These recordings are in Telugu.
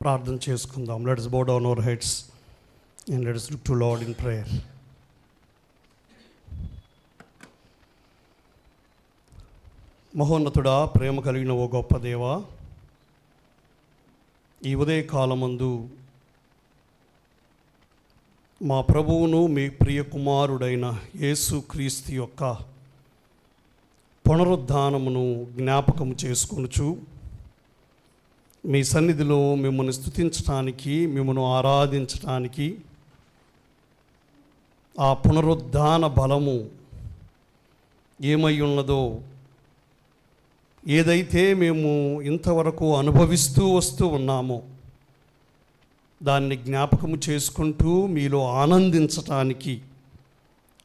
ప్రార్థన చేసుకుందాం. లెట్స్ బో down our heads and let's look to lord in prayer. మహోన్నతుడా, ప్రేమ కలిగిన ఓ గొప్ప దేవా, ఈ ఉదయకాలమందు మా ప్రభువును మీ ప్రియ కుమారుడైన యేసుక్రీస్తు యొక్క పునరుద్ధానమును జ్ఞాపకం చేసుకొనుచు మీ సన్నిధిలో మిమ్మల్ని స్తుతించడానికి, మిమ్మల్ని ఆరాధించడానికి, ఆ పునరుద్ధాన బలము ఏమై ఉన్నదో, ఏదైతే మేము ఇంతవరకు అనుభవిస్తూ వస్తూ ఉన్నామో దాన్ని జ్ఞాపకము చేసుకుంటూ మీలో ఆనందించటానికి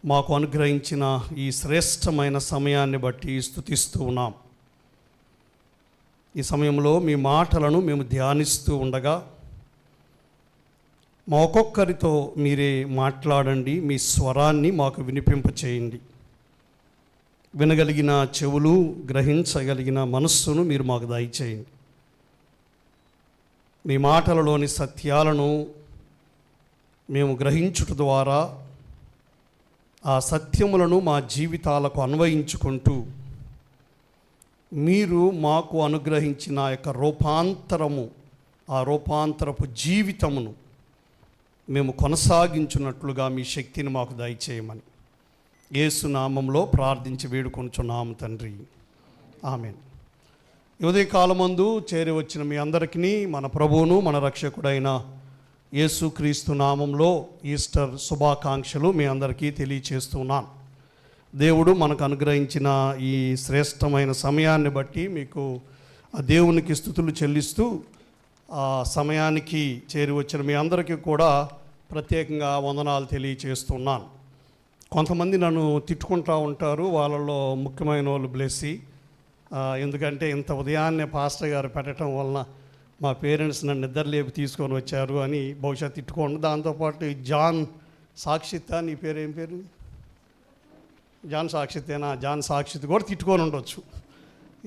మాకు అనుగ్రహించిన ఈ శ్రేష్టమైన సమయాన్ని బట్టి స్తుతిస్తూ ఉన్నాం. ఈ సమయంలో మీ మాటలను మేము ధ్యానిస్తూ ఉండగా మా ఒక్కొక్కరితో మీరే మాట్లాడండి. మీ స్వరాన్ని మాకు వినిపింపచేయండి. వినగలిగిన చెవులు, గ్రహించగలిగిన మనస్సును మీరు మాకు దయచేయండి. మీ మాటలలోని సత్యాలను మేము గ్రహించుట ద్వారా ఆ సత్యములను మా జీవితాలకు అన్వయించుకుంటూ మీరు మాకు అనుగ్రహించిన యొక్క రూపాంతరము, ఆ రూపాంతరపు జీవితమును మేము కొనసాగించున్నట్లుగా మీ శక్తిని మాకు దయచేయమని యేసు నామంలో ప్రార్థించి వేడుకొనుచున్నాము తండ్రి, ఆమేన్. ఉదయకాలమందు చేరి వచ్చిన మీ అందరికీ మన ప్రభువును మన రక్షకుడైన యేసుక్రీస్తు నామంలో ఈస్టర్ శుభాకాంక్షలు మీ అందరికీ తెలియచేస్తున్నాను. దేవుడు మనకు అనుగ్రహించిన ఈ శ్రేష్టమైన సమయాన్ని బట్టి మీకు ఆ దేవునికి స్తుతులు చెల్లిస్తూ ఆ సమయానికి చేరి వచ్చిన మీ అందరికీ కూడా ప్రత్యేకంగా వందనాలు తెలియచేస్తున్నాను. కొంతమంది నన్ను తిట్టుకుంటూ ఉంటారు, వాళ్ళలో ముఖ్యమైన వాళ్ళు బ్లెస్సి. ఎందుకంటే ఇంత ఉదయాన్నే పాస్టర్ గారు పెట్టడం వలన మా పేరెంట్స్ నన్ను నిద్రలేపి తీసుకొని వచ్చారు అని బహుశా తిట్టుకోండి. దాంతోపాటు జాన్ సాక్షిత, నీ పేరు ఏం పేరు? జాన్ సాక్షితేనా? జాన్ సాక్షిత్ కూడా తిట్టుకొని ఉండొచ్చు,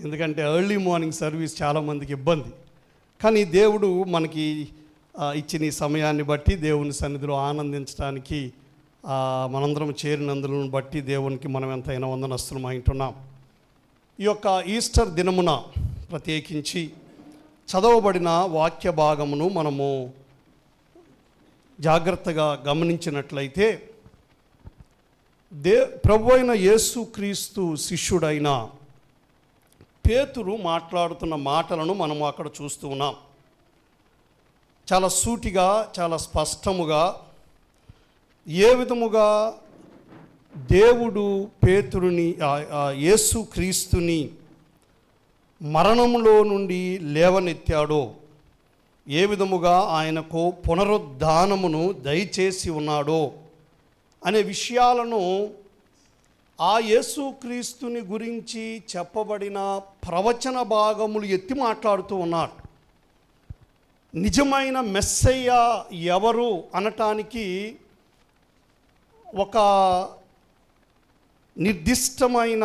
ఎందుకంటే ఎర్లీ మార్నింగ్ సర్వీస్ చాలామందికి ఇబ్బంది. కానీ దేవుడు మనకి ఇచ్చిన ఈ సమయాన్ని బట్టి దేవుని సన్నిధిలో ఆనందించడానికి మనందరం చేరినందులను బట్టి దేవునికి మనం ఎంతైనా వందనస్తులం అంటున్నాం. ఈ యొక్క ఈస్టర్ దినమున ప్రత్యేకించి చదవబడిన వాక్య భాగమును మనము జాగ్రత్తగా గమనించినట్లయితే ప్రభు అయిన యేసుక్రీస్తు శిష్యుడైన పేతురు మాట్లాడుతున్న మాటలను మనము అక్కడ చూస్తూ ఉన్నాం. చాలా సూటిగా, చాలా స్పష్టముగా ఏ విధముగా దేవుడు పేతురుని, యేసుక్రీస్తుని మరణంలో నుండి లేవనెత్తాడో, ఏ విధముగా ఆయనకు పునరుద్ధానమును దయచేసి ఉన్నాడో అనే విషయాలను ఆ యేసుక్రీస్తుని గురించి చెప్పబడిన ప్రవచన భాగములు ఎత్తి మాట్లాడుతూ ఉన్నాడు. నిజమైన మెస్సయ్య ఎవరు అనటానికి ఒక నిర్దిష్టమైన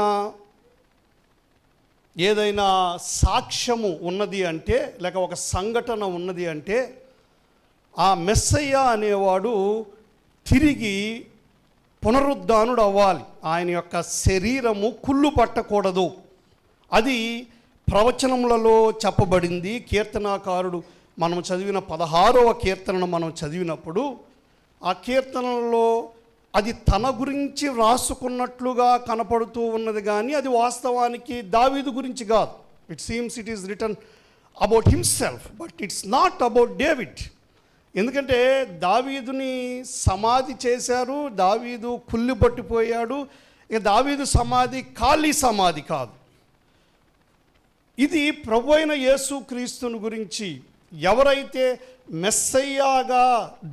ఏదైనా సాక్ష్యము ఉన్నది అంటే, లేక ఒక సంఘటన ఉన్నది అంటే, ఆ మెస్సయ్య అనేవాడు తిరిగి పునరుద్ధానుడు అవ్వాలి. ఆయన యొక్క శరీరము కుళ్ళు పట్టకూడదు. అది ప్రవచనములలో చెప్పబడింది. కీర్తనాకారుడు మనం చదివిన 16వ కీర్తనను మనం చదివినప్పుడు ఆ కీర్తనలో అది తన గురించి వ్రాసుకున్నట్లుగా కనపడుతూ ఉన్నది, కానీ అది వాస్తవానికి దావీదు గురించి కాదు. It seems it is return about himself, but it's not about David. ఎందుకంటే దావీదుని సమాధి చేశారు, దావీదు కుళ్ళి పట్టిపోయాడు. ఇక దావీదు సమాధి ఖాళీ సమాధి కాదు. ఇది ప్రభు అయిన యేసుక్రీస్తుని గురించి, ఎవరైతే మెస్సయ్యాగా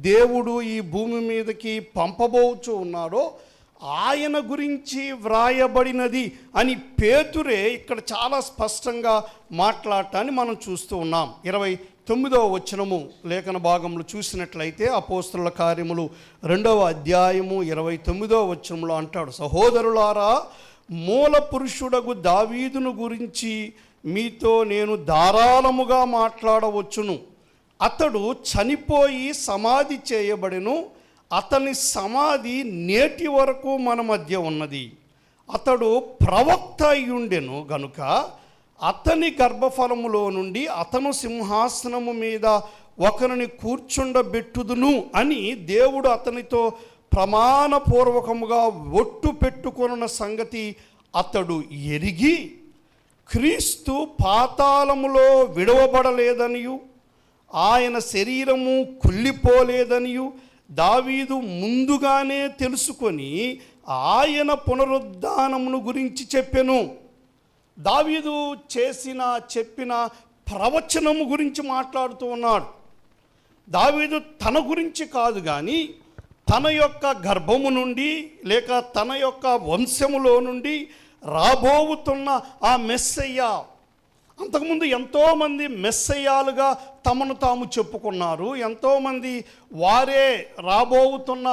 దేవుడు ఈ భూమి మీదకి పంపబోచు ఉన్నాడో ఆయన గురించి వ్రాయబడినది అని పేతురే ఇక్కడ చాలా స్పష్టంగా మాట్లాడటాన్ని మనం చూస్తూ ఉన్నాం. 29వ వచనము లేఖన భాగంలో చూసినట్లయితే అపోస్తలుల కార్యములు 2వ అధ్యాయము 29వ వచనంలో అంటాడు, సహోదరులారా, మూల పురుషుడగు దావీదును గురించి మీతో నేను ధారాళముగా మాట్లాడవచ్చును. అతడు చనిపోయి సమాధి చేయబడెను, అతని సమాధి నేటి వరకు మన మధ్య ఉన్నది. అతడు ప్రవక్త అయ్యుండెను గనుక అతని గర్భఫలములో నుండి అతను సింహాసనము మీద ఒకరిని కూర్చుండబెట్టుదును అని దేవుడు అతనితో ప్రమాణపూర్వకముగా ఒట్టు పెట్టుకొనున్న సంగతి అతడు ఎరిగి, క్రీస్తు పాతాళములో విడవబడలేదనియు ఆయన శరీరము కుళ్ళిపోలేదనియు దావీదు ముందుగానే తెలుసుకొని ఆయన పునరుద్ధానమును గురించి చెప్పెను. దావీదు చెప్పిన ప్రవచనము గురించి మాట్లాడుతూ ఉన్నాడు. దావీదు తన గురించి కాదు కానీ తన యొక్క గర్భము నుండి లేక తన యొక్క వంశములో నుండి రాబోతున్న ఆ మెస్సయ్య, అంతకుముందు ఎంతోమంది మెస్సయ్యాలుగా తమను తాము చెప్పుకున్నారు. ఎంతోమంది వారే రాబోతున్న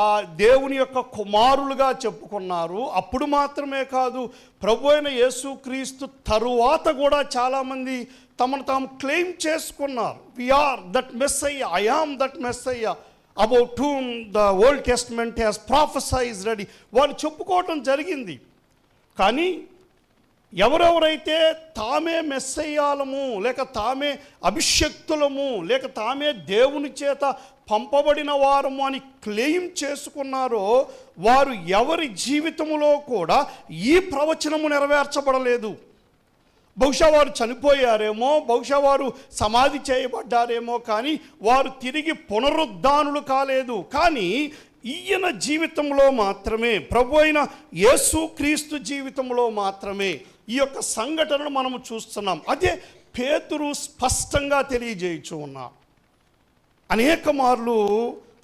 ఆ దేవుని యొక్క కుమారులుగా చెప్పుకున్నారు. అప్పుడు మాత్రమే కాదు, ప్రభు అయిన యేసుక్రీస్తు తరువాత కూడా చాలామంది తమను తాము క్లెయిమ్ చేసుకున్నారు. We are that messiah, I am that messiah about whom the Old Testament has prophesied అని వాళ్ళు చెప్పుకోవటం జరిగింది. కానీ ఎవరెవరైతే తామే మెస్సయ్యాలము లేక తామే అభిషక్తులము లేక తామే దేవుని చేత పంపబడిన వారము అని క్లెయిమ్ చేసుకున్నారో వారు ఎవరి జీవితంలో కూడా ఈ ప్రవచనము నెరవేర్చబడలేదు. బహుశా వారు చనిపోయారేమో, బహుశా వారు సమాధి చేయబడ్డారేమో, కానీ వారు తిరిగి పునరుద్ధానులు కాలేదు. కానీ ఈయన జీవితంలో మాత్రమే, ప్రభు అయిన యేసుక్రీస్తు జీవితంలో మాత్రమే ఈ యొక్క సంఘటనను మనము చూస్తున్నాం. అదే పేతురు స్పష్టంగా తెలియజేయచ్చు ఉన్నా. అనేక మార్లు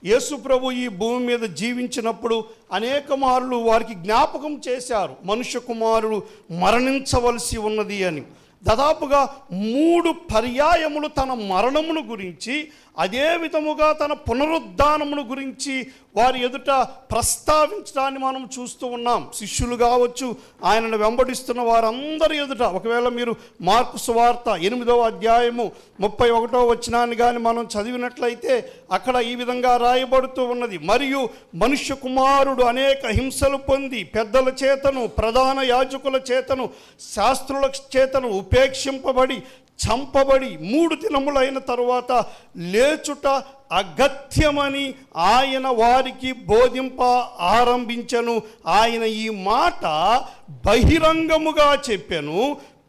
యేసు ప్రభు ఈ భూమి మీద జీవించినప్పుడు అనేక మార్లు వారికి జ్ఞాపకం చేశారు, మనుష్య కుమారుడు మరణించవలసి ఉన్నది అని. దాదాపుగా 3 పర్యాయములు తన మరణమును గురించి, అదే విధముగా తన పునరుద్ధానమును గురించి వారి ఎదుట ప్రస్తావించడాన్ని మనం చూస్తూ ఉన్నాం. శిష్యులు కావచ్చు, ఆయనను వెంబడిస్తున్న వారందరి ఎదుట. ఒకవేళ మీరు మార్కు సువార్త 8వ అధ్యాయము 31వ వచనాన్ని కానీ మనం చదివినట్లయితే అక్కడ ఈ విధంగా రాయబడుతూ ఉన్నది, మరియు మనుష్య కుమారుడు అనేక హింసలు పొంది పెద్దల చేతను, ప్రధాన యాజకుల చేతను, శాస్త్రుల చేతను ఉపేక్షింపబడి చంపబడి 3 దినములైన తరువాత లేచుట అగత్యమని ఆయన వారికి బోధింప ఆరంభించెను. ఆయన ఈ మాట బహిరంగముగా చెప్పెను.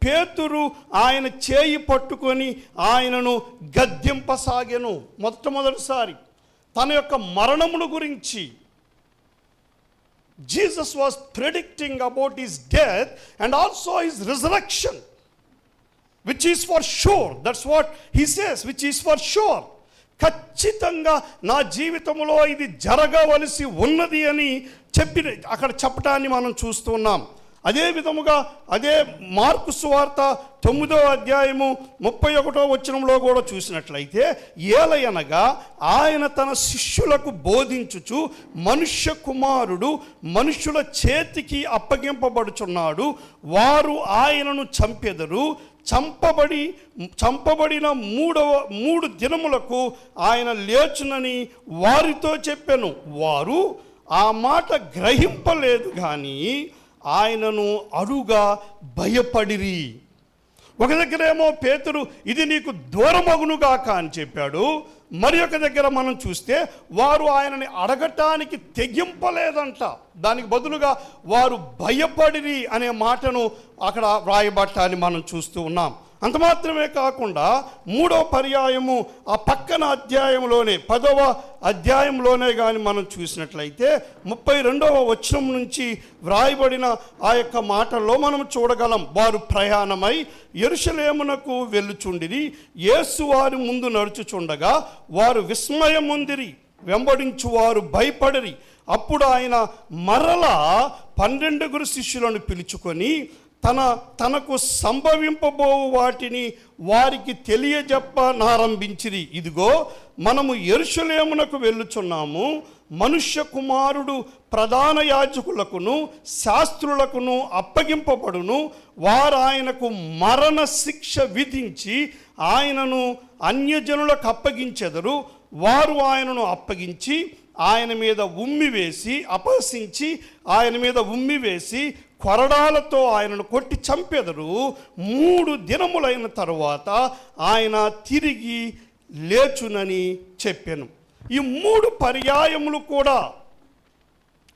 పేతురు ఆయన చేయి పట్టుకొని ఆయనను గద్దింపసాగెను. మొట్టమొదటిసారి తన యొక్క మరణమును గురించి Jesus was predicting about his death and also his resurrection, which is for sure. That's what he says, which is for sure. ఖచ్చితంగా నా జీవితంలో ఇది జరగవలసి ఉన్నది అని అక్కడ చెప్పటాన్ని మనం చూస్తున్నాం. అదే విధముగా అదే మార్కు సువార్త 9వ అధ్యాయము 31వ వచనంలో కూడా చూసినట్లయితే, ఏలయనగా ఆయన తన శిష్యులకు బోధించుచు మనుష్య కుమారుడు మనుష్యుల చేతికి అప్పగింపబడుచున్నాడు, వారు ఆయనను చంపెదరు, చంపబడిన 3 దినములకు ఆయన లేచునని వారితో చెప్పెను. వారు ఆ మాట గ్రహింపలేదు కానీ ఆయనను అరుగా భయపడిరి. ఒక దగ్గరేమో పేతురు ఇది నీకు దూరమగునుగాక అని చెప్పాడు. మరి ఒక దగ్గర మనం చూస్తే వారు ఆయనని అడగటానికి తెగింపలేదంట. దానికి బదులుగా వారు భయపడిరి అనే మాటను అక్కడ వ్రాయబట్టాన్ని మనం చూస్తూ ఉన్నాం. అంత మాత్రమే కాకుండా 3వ పర్యాయము ఆ పక్కన అధ్యాయంలోనే 10వ అధ్యాయంలోనే కానీ మనం చూసినట్లయితే 32వ వచనం నుంచి వ్రాయబడిన ఆ యొక్క మాటల్లో మనం చూడగలం. వారు ప్రయాణమై యెరూషలేమునకు వెళ్ళుచుండిరి. యేసు వారి ముందు నడుచుచుండగా వారు విస్మయముందిరి, వెంబడించువారు భయపడిరి. అప్పుడు ఆయన మరలా 12 శిష్యులను పిలుచుకొని తనకు సంభవింపబో వాటిని వారికి తెలియజెప్పనారంభించిరి. ఇదిగో మనము యెరూషలేమునకు వెళ్ళుచున్నాము, మనుష్య కుమారుడు ప్రధాన యాజకులకును శాస్త్రులకును అప్పగింపబడును, వారు ఆయనకు మరణ శిక్ష విధించి ఆయనను అన్యజనులకు అప్పగించెదరు. వారు ఆయనను అప్పగించి ఆయన మీద ఉమ్మివేసి అపహసించి ఆయన మీద ఉమ్మివేసి కొరడాలతో ఆయనను కొట్టి చంపెదరు. 3 దినములైన తరువాత ఆయన తిరిగి లేచునని చెప్పాను. ఈ 3 పర్యాయములు కూడా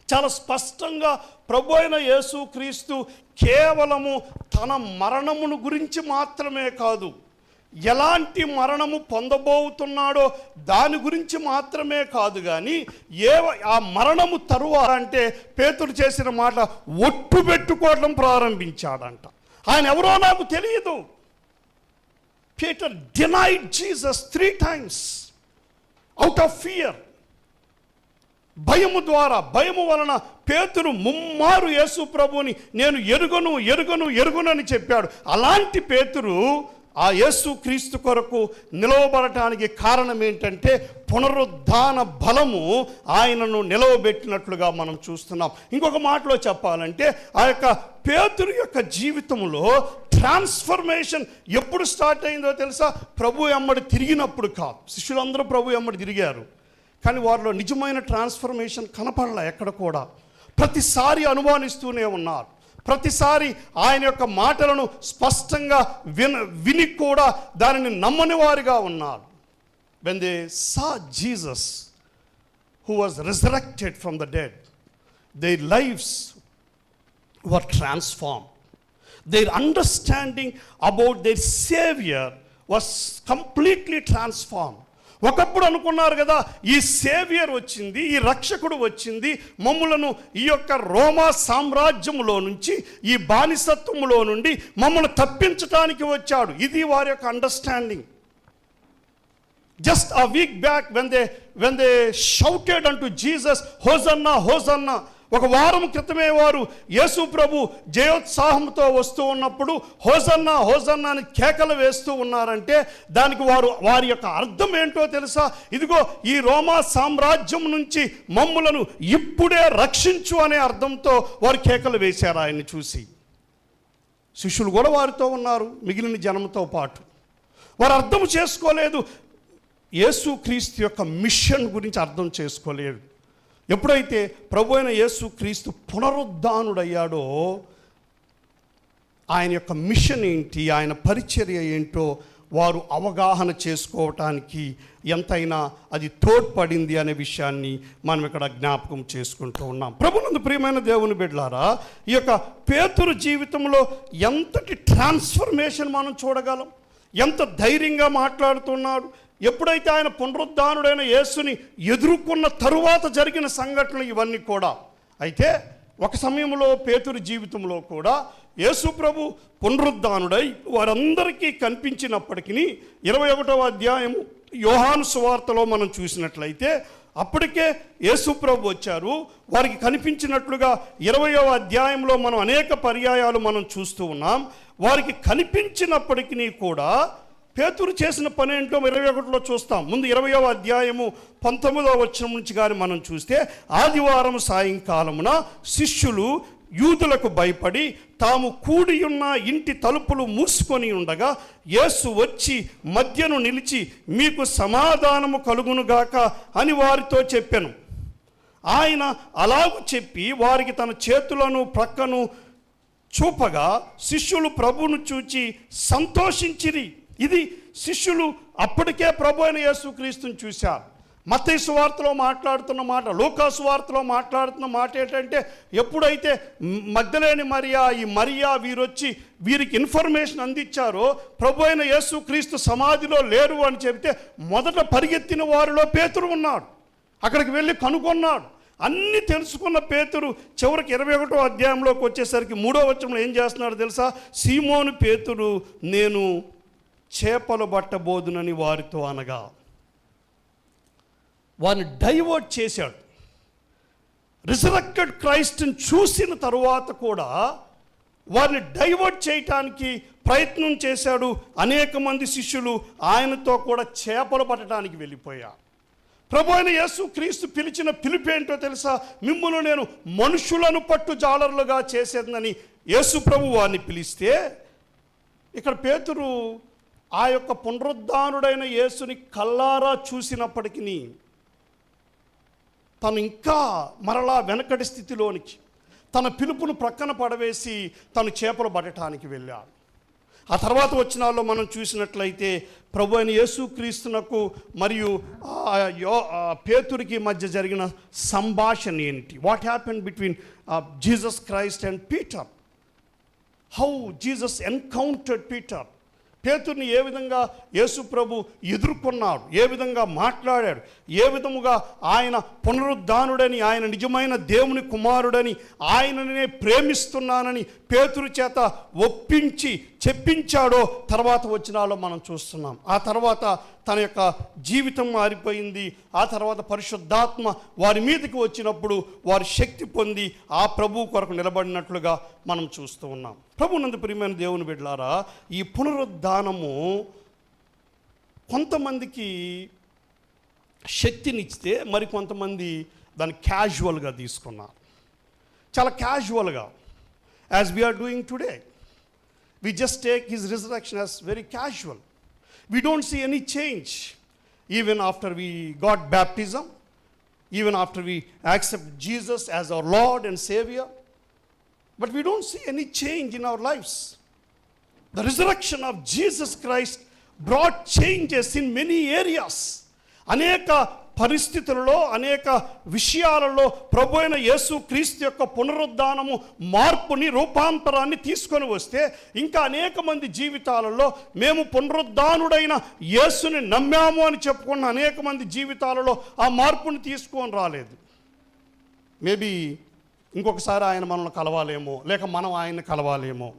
చాలా స్పష్టంగా ప్రభు అయిన యేసుక్రీస్తు కేవలము తన మరణమును గురించి మాత్రమే కాదు, ఎలాంటి మరణము పొందబోతున్నాడో దాని గురించి మాత్రమే కాదు, కానీ ఆ మరణము తరువాత అంటే పేతురు చేసిన మాట ఒట్టు పెట్టుకోవడం ప్రారంభించాడంట. ఆయన ఎవరో నాకు తెలియదు. Peter denied Jesus 3 times out of fear. భయము వలన పేతురు ముమ్మారు యేసు ప్రభుని నేను ఎరుగను అని చెప్పాడు. అలాంటి పేతురు ఆ యేసు క్రీస్తు కొరకు నిలవబడటానికి కారణం ఏంటంటే పునరుద్ధాన బలము ఆయనను నిలవబెట్టినట్లుగా మనం చూస్తున్నాం. ఇంకొక మాటలో చెప్పాలంటే ఆ యొక్క పేతురు యొక్క జీవితంలో ట్రాన్స్ఫర్మేషన్ ఎప్పుడు స్టార్ట్ అయిందో తెలుసా? ప్రభు ఎమ్మడి తిరిగినప్పుడు కాదు. శిష్యులందరూ ప్రభు ఎమ్మడి తిరిగారు, కానీ వారిలో నిజమైన ట్రాన్స్ఫర్మేషన్ కనపడలే ఎక్కడ కూడా. ప్రతిసారి అనుమానిస్తూనే ఉన్నారు, ప్రతిసారి ఆయన యొక్క మాటలను స్పష్టంగా విని కూడా దానిని నమ్మని వారిగా ఉన్నారు. When they saw Jesus who was resurrected from the dead, their lives were transformed. Their understanding about their Savior was completely transformed. ఒకప్పుడు అనుకున్నారు కదా, ఈ సేవియర్ వచ్చింది, ఈ రక్షకుడు వచ్చింది, మమ్ములను ఈ యొక్క రోమా సామ్రాజ్యములో నుంచి, ఈ బానిసత్వములో నుండి మమ్మల్ని తప్పించడానికి వచ్చాడు. ఇది వారి యొక్క understanding. Just a week back when they shouted unto Jesus, Hosanna, Hosanna. ఒక వారం క్రితమే వారు యేసు ప్రభు జయోత్సాహంతో వస్తూ ఉన్నప్పుడు హోసన్నా హోసన్నా అని కేకలు వేస్తూ ఉన్నారంటే దానికి వారి యొక్క అర్థం ఏంటో తెలుసా? ఇదిగో ఈ రోమా సామ్రాజ్యం నుంచి మమ్ములను ఇప్పుడే రక్షించు అనే అర్థంతో వారు కేకలు వేశారు ఆయన్ని చూసి. శిష్యులు కూడా వారితో ఉన్నారు, మిగిలిన జనంతో పాటు. వారు అర్థం చేసుకోలేదు, యేసుక్రీస్తు యొక్క మిషన్ గురించి అర్థం చేసుకోలేదు. ఎప్పుడైతే ప్రభు అయిన యేసుక్రీస్తు పునరుద్ధానుడయ్యాడో ఆయన యొక్క మిషన్ ఏంటి, ఆయన పరిచర్య ఏంటో వారు అవగాహన చేసుకోవటానికి ఎంతైనా అది తోడ్పడింది అనే విషయాన్ని మనం ఇక్కడ జ్ఞాపకం చేసుకుంటూ ఉన్నాం. ప్రభునందు ప్రియమైన దేవుని బిడ్డలారా, ఈ యొక్క పేతురు జీవితంలో ఎంతటి ట్రాన్స్ఫర్మేషన్ మనం చూడగలం. ఎంత ధైర్యంగా మాట్లాడుతున్నాడు. ఎప్పుడైతే ఆయన పునరుద్ధానుడైన యేసుని ఎదుర్కొన్న తరువాత జరిగిన సంఘటనలు ఇవన్నీ కూడా. అయితే ఒక సమయంలో పేతురు జీవితంలో కూడా యేసు ప్రభు పునరుద్ధానుడై వారందరికీ కనిపించినప్పటికీ 21వ అధ్యాయము యోహాను సువార్తలో మనం చూసినట్లయితే అప్పటికే యేసు ప్రభు వచ్చారు, వారికి కనిపించినట్లుగా 20వ అధ్యాయంలో మనం అనేక పర్యాయాలు మనం చూస్తూ ఉన్నాం. వారికి కనిపించినప్పటికీ కూడా పేతురు చేసిన పని ఏంటో 21లో చూస్తాం. ముందు 20వ అధ్యాయము 19వ వచనం నుంచి కానీ మనం చూస్తే, ఆదివారం సాయంకాలమున శిష్యులు యూదులకు భయపడి తాము కూడియున్న ఇంటి తలుపులు మూసుకొని ఉండగా యేసు వచ్చి మధ్యను నిలిచి మీకు సమాధానము కలుగునుగాక అని వారితో చెప్పెను. ఆయన అలాగు చెప్పి వారికి తన చేతులను ప్రక్కను చూపగా శిష్యులు ప్రభువును చూచి సంతోషించిరి. ఇది శిష్యులు అప్పటికే ప్రభు అయిన యేసుక్రీస్తుని చూశారు. మత్తయి సువార్తలో మాట్లాడుతున్న మాట, లూకా సువార్తలో మాట్లాడుతున్న మాట ఏంటంటే, ఎప్పుడైతే మగ్దలేని మరియా, ఈ మరియా వీరొచ్చి వీరికి ఇన్ఫర్మేషన్ అందించారో ప్రభు అయిన యేసుక్రీస్తు సమాధిలో లేరు అని చెబితే మొదట పరిగెత్తిన వారిలో పేతురు ఉన్నాడు. అక్కడికి వెళ్ళి కనుగొన్నాడు. అన్నీ తెలుసుకున్న పేతురు చివరికి 21వ అధ్యాయంలోకి వచ్చేసరికి 3వ వచనంలో ఏం చేస్తున్నాడు తెలుసా? సీమోను పేతురు నేను చేపలు పట్టబోదునని వారితో అనగా వారిని డైవర్ట్ చేశాడు. రిజరెక్టెడ్ క్రైస్ట్ని చూసిన తరువాత కూడా వారిని డైవర్ట్ చేయటానికి ప్రయత్నం చేశాడు. అనేక మంది శిష్యులు ఆయనతో కూడా చేపలు పట్టడానికి వెళ్ళిపోయారు. ప్రభు అయిన యేసు క్రీస్తు పిలిచిన పిలుపేంటో తెలుసా? మిమ్మును నేను మనుషులను పట్టు జాలరులుగా చేసేదని యేసు ప్రభు వారిని పిలిస్తే, ఇక్కడ పేతురు ఆ యొక్క పునరుద్ధానుడైన యేసుని కల్లారా చూసినప్పటికీ తను ఇంకా మరలా వెనకటి స్థితిలోనికి, తన పిలుపును ప్రక్కన పడవేసి తను చేపలు పట్టడానికి వెళ్ళాడు. ఆ తర్వాత వచ్చిన వాళ్ళు మనం చూసినట్లయితే ప్రభు అయిన యేసుక్రీస్తునకు మరియు పేతురికి మధ్య జరిగిన సంభాషణ ఏంటి? What happened between Jesus Christ and Peter? How Jesus encountered Peter. పేతుర్ని ఏ విధంగా యేసు ప్రభు ఎదుర్కొన్నాడు, ఏ విధంగా మాట్లాడాడు, ఏ విధముగా ఆయన పునరుద్ధానుడని, ఆయన నిజమైన దేవుని కుమారుడని, ఆయననే ప్రేమిస్తున్నానని పేతురు చేత ఒప్పించి చెప్పించాడో తర్వాత వచ్చినాలో మనం చూస్తున్నాం. ఆ తర్వాత తన యొక్క జీవితం మారిపోయింది. ఆ తర్వాత పరిశుద్ధాత్మ వారి మీదకి వచ్చినప్పుడు వారి శక్తి పొంది ఆ ప్రభువు కొరకు నిలబడినట్లుగా మనం చూస్తూ ఉన్నాం. ప్రభువునందు ప్రియమైన దేవుని బిడ్డలారా, ఈ పునరుద్ధానము కొంతమందికి శక్తినిచ్చితే మరి కొంతమంది దాన్ని క్యాజువల్గా తీసుకున్నారు. చాలా క్యాజువల్గా, as we are doing today, we just take his resurrection as very casual. We don't see any change even after we got baptism, even after we accept Jesus as our Lord and Savior. But we don't see any change in our lives. The resurrection of Jesus Christ brought changes in many areas. అనేక పరిస్థితులలో, అనేక విషయాలలో ప్రభు అయిన యేసు క్రీస్తు యొక్క పునరుద్ధానము మార్పుని, రూపాంతరాన్ని తీసుకొని వస్తే, ఇంకా అనేక మంది జీవితాలలో మేము పునరుద్ధానుడైన యేసుని నమ్మాము అని చెప్పుకున్న అనేక మంది జీవితాలలో ఆ మార్పుని తీసుకొని రాలేదు. మేబీ ఇంకొకసారి ఆయన మనల్ని కలవాలేమో, లేక మనం ఆయన్ని కలవాలేమో.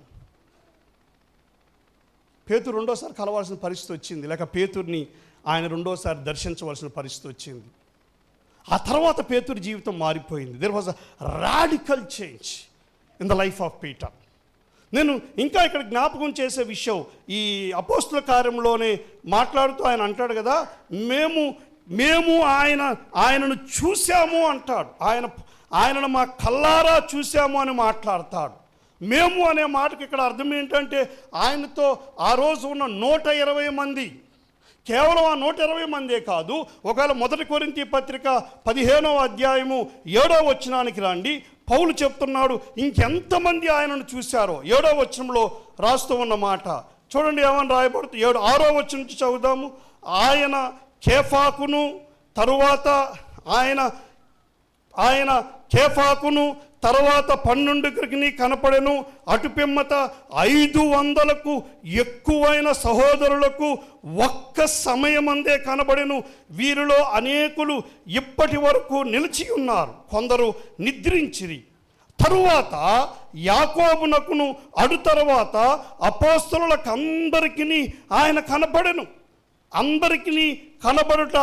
పేతురు రెండోసారి కలవాల్సిన పరిస్థితి వచ్చింది, లేక పేతుర్ని ఆయన రెండోసారి దర్శించవలసిన పరిస్థితి వచ్చింది. ఆ తర్వాత పేతురు జీవితం మారిపోయింది. There was a radical change in the life of Peter. నేను ఇంకా ఇక్కడ జ్ఞాపకం చేసే విషయం, ఈ అపోస్తుల కార్యంలోనే మాట్లాడుతూ ఆయన అంటాడు కదా, మేము ఆయనను చూశాము అంటాడు. ఆయనను మా కల్లారా చూశాము అని మాట్లాడతాడు. మేము అనే మాటకి ఇక్కడ అర్థం ఏంటంటే, ఆయనతో ఆ రోజు ఉన్న 120 మంది, కేవలం ఆ 120 మందే కాదు, ఒకవేళ 1 కొరింథీ పత్రిక 15వ అధ్యాయము 7వ వచనానికి రండి, పౌలు చెప్తున్నాడు ఇంకెంతమంది ఆయనను చూశారో. 7వ వచనంలో రాస్తూ ఉన్న మాట చూడండి, ఏమని రాయబడుతుంది. 6వ వచనం నుంచి చదువుదాము. ఆయన కేఫాకును, తరువాత ఆయన కేఫాకును తర్వాత 12కి కనపడెను. అటుపిమ్మట 500కు ఎక్కువైన సహోదరులకు ఒక్క సమయమందే కనబడెను. వీరిలో అనేకులు ఇప్పటి వరకు నిలిచి ఉన్నారు, కొందరు నిద్రించిరి. తరువాత యాకోబునకును, అటు తర్వాత అపోస్తలులకు అందరికీ ఆయన కనపడెను. అందరికీ కనబడుట,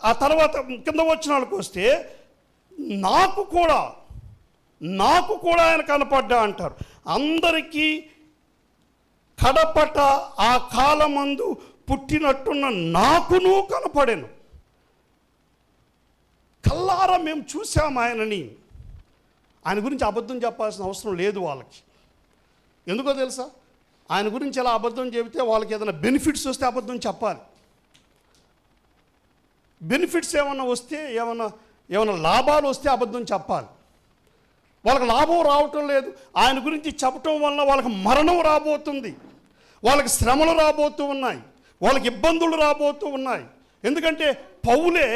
ఆ తర్వాత కింద వచనాలకు వస్తే నాకు కూడా ఆయన కనపడ్డా అంటారు. అందరికీ కడపట ఆ కాలమందు పుట్టినట్టున్న నాకును కనపడెను. కల్లారా మేము చూసాము ఆయనని. ఆయన గురించి అబద్ధం చెప్పాల్సిన అవసరం లేదు వాళ్ళకి. ఎందుకో తెలుసా? ఆయన గురించి ఎలా అబద్ధం చెబితే వాళ్ళకి ఏదైనా బెనిఫిట్స్ వస్తే అబద్ధం చెప్పాలి. బెనిఫిట్స్ ఏమన్నా వస్తే, ఏమైనా లాభాలు వస్తే అబద్ధం చెప్పాలి. వాళ్ళకి లాభం రావటం లేదు, ఆయన గురించి చెప్పటం వలన వాళ్ళకి మరణం రాబోతుంది, వాళ్ళకి శ్రమలు రాబోతూ ఉన్నాయి, వాళ్ళకి ఇబ్బందులు రాబోతూ ఉన్నాయి. ఎందుకంటే పౌలే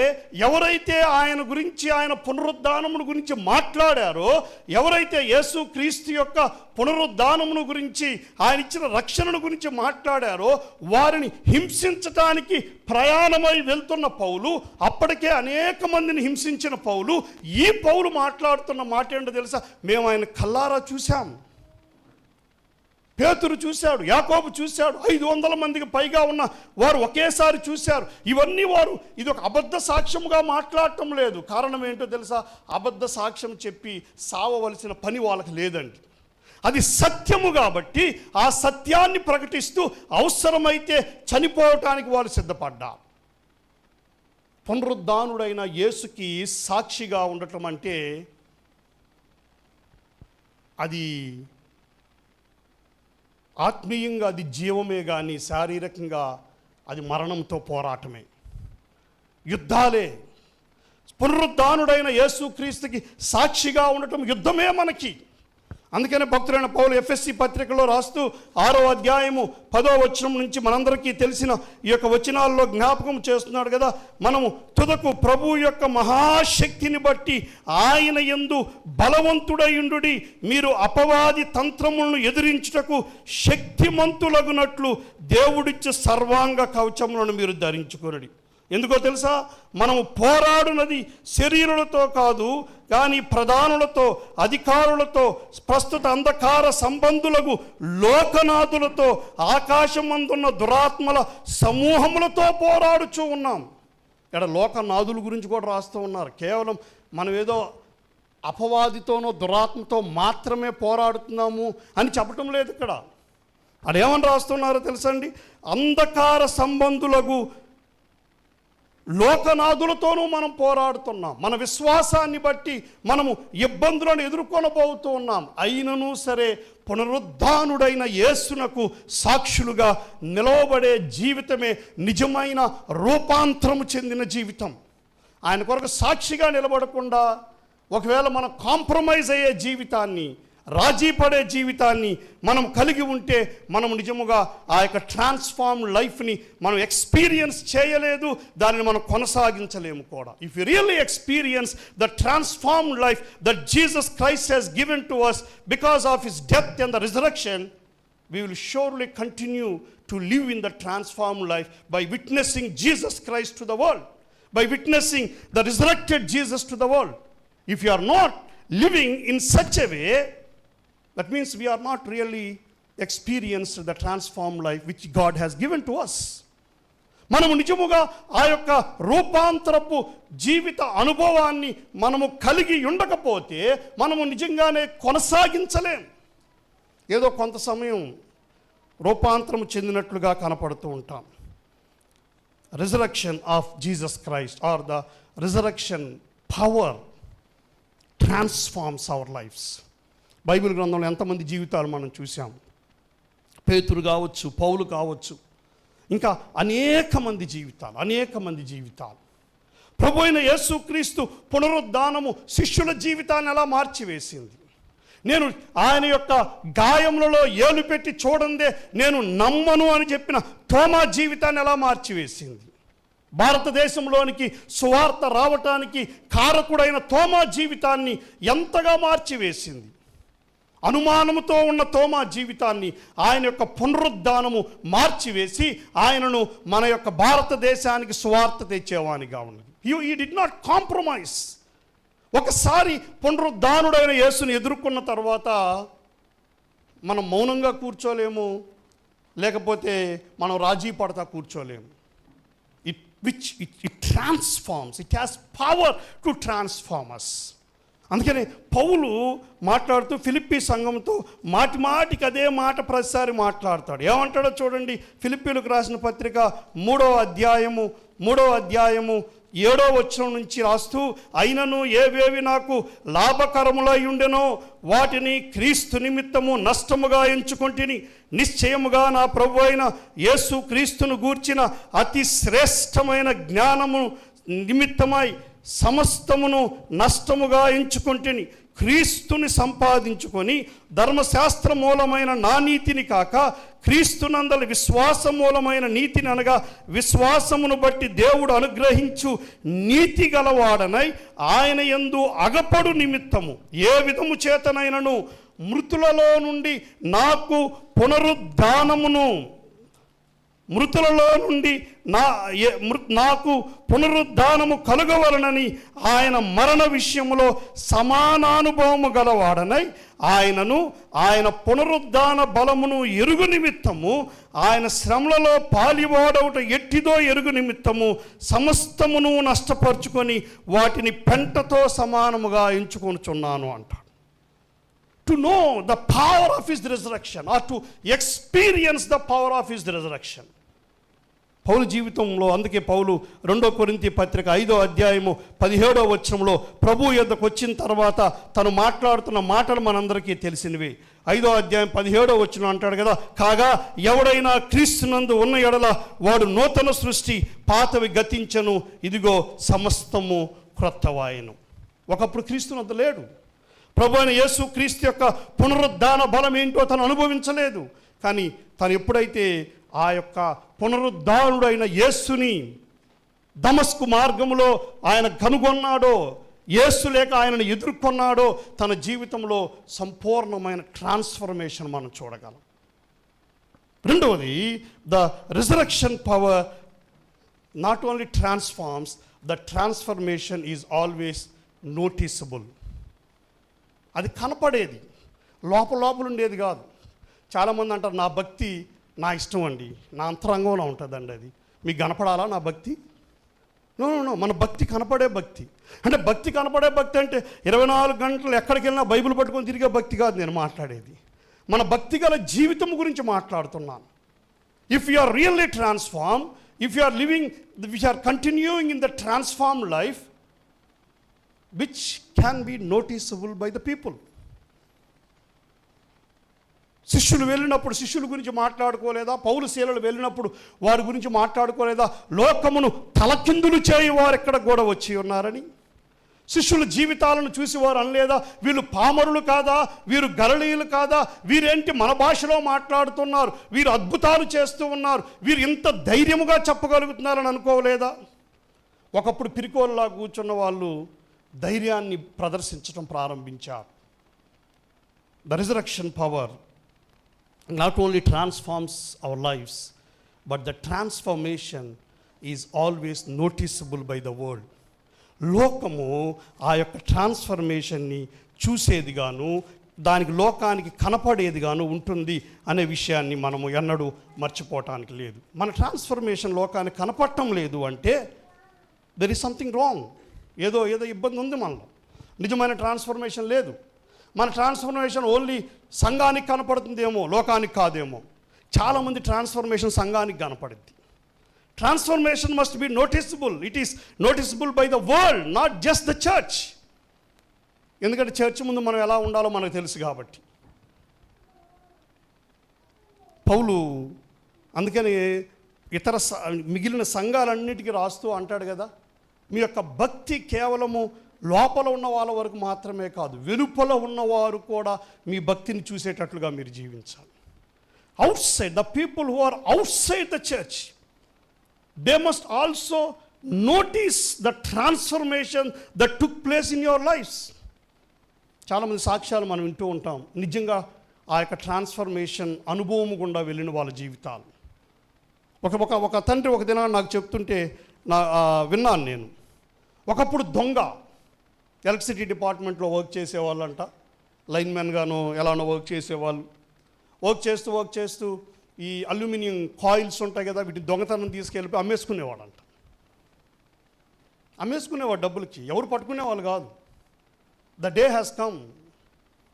ఎవరైతే ఆయన గురించి, ఆయన పునరుద్ధానమును గురించి మాట్లాడారో, ఎవరైతే యేసు క్రీస్తు యొక్క పునరుద్ధానమును గురించి, ఆయన ఇచ్చిన రక్షణను గురించి మాట్లాడారో, వారిని హింసించటానికి ప్రయాణమై వెళ్తున్న పౌలు, అప్పటికే అనేక మందిని హింసించిన పౌలు, ఈ పౌలు మాట్లాడుతున్న మాట ఏంటో తెలుసా? మేము ఆయన కల్లారా చూశాం. పేతురు చూశాడు, యాకోబు చూశాడు, 500 మందికి పైగా ఉన్న వారు ఒకేసారి చూశారు. ఇవన్నీ వారు ఇది ఒక అబద్ధ సాక్ష్యముగా మాట్లాడటం లేదు. కారణం ఏంటో తెలుసా? అబద్ధ సాక్ష్యం చెప్పి సావవలసిన పని వాళ్ళకి లేదండి. అది సత్యము కాబట్టి ఆ సత్యాన్ని ప్రకటిస్తూ అవసరమైతే చనిపోవటానికి వారు సిద్ధపడ్డారు. పునరుద్ధానుడైన యేసుకి సాక్షిగా ఉండటం అంటే అది ఆత్మీయంగా అది జీవమే కానీ శారీరకంగా అది మరణంతో పోరాటమే, యుద్ధాలే. పునరుద్ధానుడైన యేసుక్రీస్తుకి సాక్షిగా ఉండటం యుద్ధమే మనకి. అందుకనే భక్తుడైన పౌలు ఎఫ్ఎస్సి పత్రికలో రాస్తూ 6వ అధ్యాయము 10వ వచనం నుంచి మనందరికీ తెలిసిన ఈ యొక్క వచనాల్లో జ్ఞాపకం చేస్తున్నాడు కదా, మనము తుదకు ప్రభు యొక్క మహాశక్తిని బట్టి ఆయన యందు బలవంతుడయుండుడి, మీరు అపవాది తంత్రములను ఎదిరించుటకు శక్తిమంతులగునట్లు దేవుడిచ్చే సర్వాంగ కవచములను మీరు ధరించుకొనుడి. ఎందుకో తెలుసా, మనము పోరాడునది శరీరులతో కాదు కానీ ప్రధానులతో, అధికారులతో, ప్రస్తుత అంధకార సంబంధులకు లోకనాథులతో, ఆకాశమందున్న దురాత్మల సమూహములతో పోరాడుచూ ఉన్నాం. ఇక్కడ లోకనాథుల గురించి కూడా రాస్తూ ఉన్నారు. కేవలం మనం ఏదో అపవాదితోనో దురాత్మతో మాత్రమే పోరాడుతున్నాము అని చెప్పటం లేదు. ఇక్కడ అదేమని రాస్తున్నారో తెలుసండి, అంధకార సంబంధులకు లోకనాథులతోనూ మనం పోరాడుతున్నాం. మన విశ్వాసాన్ని బట్టి మనము ఇబ్బందులను ఎదుర్కొనబోతూ ఉన్నాం. అయినను సరే పునరుద్ధానుడైన యేసునకు సాక్షులుగా నిలవబడే జీవితమే నిజమైన రూపాంతరము చెందిన జీవితం. ఆయన కొరకు సాక్షిగా నిలబడకుండా ఒకవేళ మనం కాంప్రమైజ్ అయ్యే జీవితాన్ని, రాజీ పడే జీవితాన్ని మనం కలిగి ఉంటే మనం నిజముగా ఆ యొక్క ట్రాన్స్ఫార్మ్ లైఫ్ని మనం ఎక్స్పీరియన్స్ చేయలేదు, దానిని మనం కొనసాగించలేము కూడా. If you really experience the transformed life that Jesus Christ has given to us because of his death and the resurrection, we will surely continue to live in the transformed life by witnessing Jesus Christ to the world, by witnessing the resurrected Jesus to the world. If you are not living in such a way, that means we are not really experienced the transformed life which God has given to us. మనము నిజముగా ఆ యొక్క రూపాంతరపు జీవిత అనుభవాన్ని మనము కలిగి ఉండకపోతే మనము నిజంగానే కొనసాగించలేం. ఏదో కొంత సమయం రూపాంతరం చెందినట్లుగా కనపడుతూ ఉంటాం. Resurrection of Jesus Christ or the resurrection power transforms our lifes. Bible గ్రంథంలో ఎంతమంది జీవితాలు మనం చూసాం. పేతురు కావచ్చు, పౌలు కావచ్చు, ఇంకా అనేక మంది జీవితాలు. ప్రభు అయిన యేసుక్రీస్తు పునరుద్ధానము శిష్యుల జీవితాన్ని ఎలా మార్చివేసింది. నేను ఆయన యొక్క గాయములలో ఏలు పెట్టి చూడందే నేను నమ్మను అని చెప్పిన తోమా జీవితాన్ని ఎలా మార్చివేసింది. భారతదేశంలోనికి సువార్త రావటానికి కారకుడైన తోమా జీవితాన్ని ఎంతగా మార్చివేసింది. అనుమానముతో ఉన్న తోమా జీవితాన్ని ఆయన యొక్క పునరుద్ధానము మార్చివేసి ఆయనను మన యొక్క భారతదేశానికి సువార్త తెచ్చేవానిగా ఉన్నది. He did not compromise. ఒకసారి పునరుద్ధానుడైన యేసుని ఎదుర్కొన్న తర్వాత మనం మౌనంగా కూర్చోలేము, లేకపోతే మనం రాజీ పడతా కూర్చోలేము. It transforms. It has power to transform us. అందుకని పౌలు మాట్లాడుతూ ఫిలిప్పీ సంఘంతో మాటికి అదే మాట ప్రతిసారి మాట్లాడతాడు. ఏమంటాడో చూడండి. ఫిలిప్పీలకు రాసిన పత్రిక 3వ అధ్యాయము 7వ వచనం నుంచి రాస్తూ, అయినను ఏవేవి నాకు లాభకరములై ఉండెనో వాటిని క్రీస్తు నిమిత్తము నష్టముగా ఎంచుకొంటిని. నిశ్చయముగా నా ప్రభు అయిన యేసు క్రీస్తును గూర్చిన అతి శ్రేష్టమైన జ్ఞానము నిమిత్తమై సమస్తమును నష్టముగా ఎంచుకొంటిని. క్రీస్తుని సంపాదించుకొని ధర్మశాస్త్ర మూలమైన నా నీతిని కాక క్రీస్తునందలి విశ్వాస మూలమైన నీతిని, అనగా విశ్వాసమును బట్టి దేవుడు అనుగ్రహించు నీతి గలవాడనై ఆయన యందు అగపడు నిమిత్తము ఏ విధము చేతనైనను మృతులలో నుండి నాకు పునరుద్ధానము కలుగవలనని ఆయన మరణ విషయములో సమానానుభవము గలవాడనై ఆయనను ఆయన పునరుద్ధాన బలమును ఎరుగు నిమిత్తము ఆయన శ్రమలలో పాలివాడవుట ఎట్టిదో ఎరుగు నిమిత్తము సమస్తమును నష్టపరుచుకొని వాటిని పెంటతో సమానముగా ఎంచుకొనుచున్నాను అంటాడు. To know the power of his resurrection or to experience the power of his resurrection. పౌలు జీవితంలో అందుకే పౌలు 2 కొరింథీ పత్రిక 5వ అధ్యాయము 17వ వచనంలో ప్రభు యొద్దకు వచ్చిన తర్వాత తను మాట్లాడుతున్న మాటలు మనందరికీ తెలిసినవి. 5వ అధ్యాయం 17వ వచనం అంటాడు కదా, కాగా ఎవడైనా క్రీస్తునందు ఉన్న ఎడల వాడు నూతన సృష్టి, పాతవి గతించను, ఇదిగో సమస్తము క్రొత్తవాయెను. ఒకప్పుడు క్రీస్తునందు లేడు. ప్రభు అయిన యేసు క్రీస్తు యొక్క పునరుద్ధాన బలం ఏంటో తను అనుభవించలేదు. కానీ తను ఎప్పుడైతే ఆ యొక్క పునరుద్ధానుడైన యేసుని దమస్కు మార్గంలో ఆయన కనుగొన్నాడో, యేసు లేక ఆయనను ఎదుర్కొన్నాడో, తన జీవితంలో సంపూర్ణమైన ట్రాన్స్ఫర్మేషన్ మనం చూడగలం. రెండవది, the resurrection power not only transforms, the transformation is always noticeable. అది కనపడేది, లోపల ఉండేది కాదు. చాలామంది అంటారు నా భక్తి నా ఇష్టం అండి, నా అంతరంగంలో ఉంటుందండి, అది మీకు కనపడాలా నా భక్తి? నో, మన భక్తి కనపడే భక్తి. అంటే భక్తి కనపడే భక్తి అంటే 24 గంటలు ఎక్కడికి వెళ్ళినా బైబిల్ పట్టుకొని తిరిగే భక్తి కాదు నేను మాట్లాడేది. మన భక్తి గల జీవితం గురించి మాట్లాడుతున్నాను. If you are really transform, if you are living, if you are continuing in the transform life which can be noticeable by the people. శిష్యులు వెళ్ళినప్పుడు శిష్యుల గురించి మాట్లాడుకోలేదా? పౌలు శీలలు వెళ్ళినప్పుడు వారి గురించి మాట్లాడుకోలేదా? లోకమును తలకిందులు చేయి వారు ఎక్కడ కూడా వచ్చి ఉన్నారని. శిష్యుల జీవితాలను చూసి వారు అనలేదా, వీళ్ళు పామరులు కాదా, వీరు గలిలయులు కాదా, వీరేంటి మన భాషలో మాట్లాడుతున్నారు, వీరు అద్భుతాలు చేస్తూ ఉన్నారు, వీరు ఇంత ధైర్యముగా చెప్పగలుగుతున్నారని అనుకోలేదా? ఒకప్పుడు పిరికోల్లా కూర్చున్న వాళ్ళు ధైర్యాన్ని ప్రదర్శించడం ప్రారంభించారు. The resurrection power not only transforms our lives, but the transformation is always noticeable by the world. లోకము ఆ యొక్క ట్రాన్స్ఫర్మేషన్ని చూసేదిగాను, దానికి లోకానికి కనపడేదిగాను ఉంటుంది అనే విషయాన్ని మనము ఎన్నడూ మర్చిపోవటానికి లేదు. మన ట్రాన్స్ఫర్మేషన్ లోకానికి కనపడటం లేదు అంటే దెర్ ఈజ్ సంథింగ్ రాంగ్. ఏదో ఇబ్బంది ఉంది మనలో. నిజమైన ట్రాన్స్ఫర్మేషన్ లేదు. మన ట్రాన్స్ఫర్మేషన్ ఓన్లీ సంఘానికి కనపడుతుందేమో, లోకానికి కాదేమో. చాలామంది ట్రాన్స్ఫర్మేషన్ సంఘానికి కనపడుద్ది. Transformation must be noticeable. It is noticeable by the world, not just the church. ఎందుకంటే చర్చ్ ముందు మనం ఎలా ఉండాలో మనకు తెలుసు కాబట్టి. పౌలు అందుకని ఇతర మిగిలిన సంఘాలన్నిటికీ రాస్తూ అంటాడు కదా, మీ యొక్క భక్తి కేవలము లోపల ఉన్న వాళ్ళ వరకు మాత్రమే కాదు, వెలుపల ఉన్నవారు కూడా మీ భక్తిని చూసేటట్లుగా మీరు జీవించాలి. Outside, the people who are outside the church, they must also notice the transformation that took place in your lifes. చాలామంది సాక్ష్యాలు మనం వింటూ ఉంటాం, నిజంగా ఆ యొక్క ట్రాన్స్ఫర్మేషన్ అనుభవం గుండా వెళ్ళిన వాళ్ళ జీవితాలు. ఒక తండ్రి ఒక దినాన్ని నాకు చెప్తుంటే విన్నాను నేను. ఒకప్పుడు దొంగ ఎలక్ట్రిసిటీ డిపార్ట్మెంట్లో వర్క్ చేసేవాళ్ళంట, లైన్మెన్గాను ఎలానో వర్క్ చేసేవాళ్ళు. వర్క్ చేస్తూ ఈ అల్యూమినియం కాయిల్స్ ఉంటాయి కదా, వీటి దొంగతనం తీసుకెళ్ళి అమ్మేసుకునేవాడంట. అమ్మేసుకునేవాడు డబ్బులకి, ఎవరు పట్టుకునేవాళ్ళు కాదు. The day has come,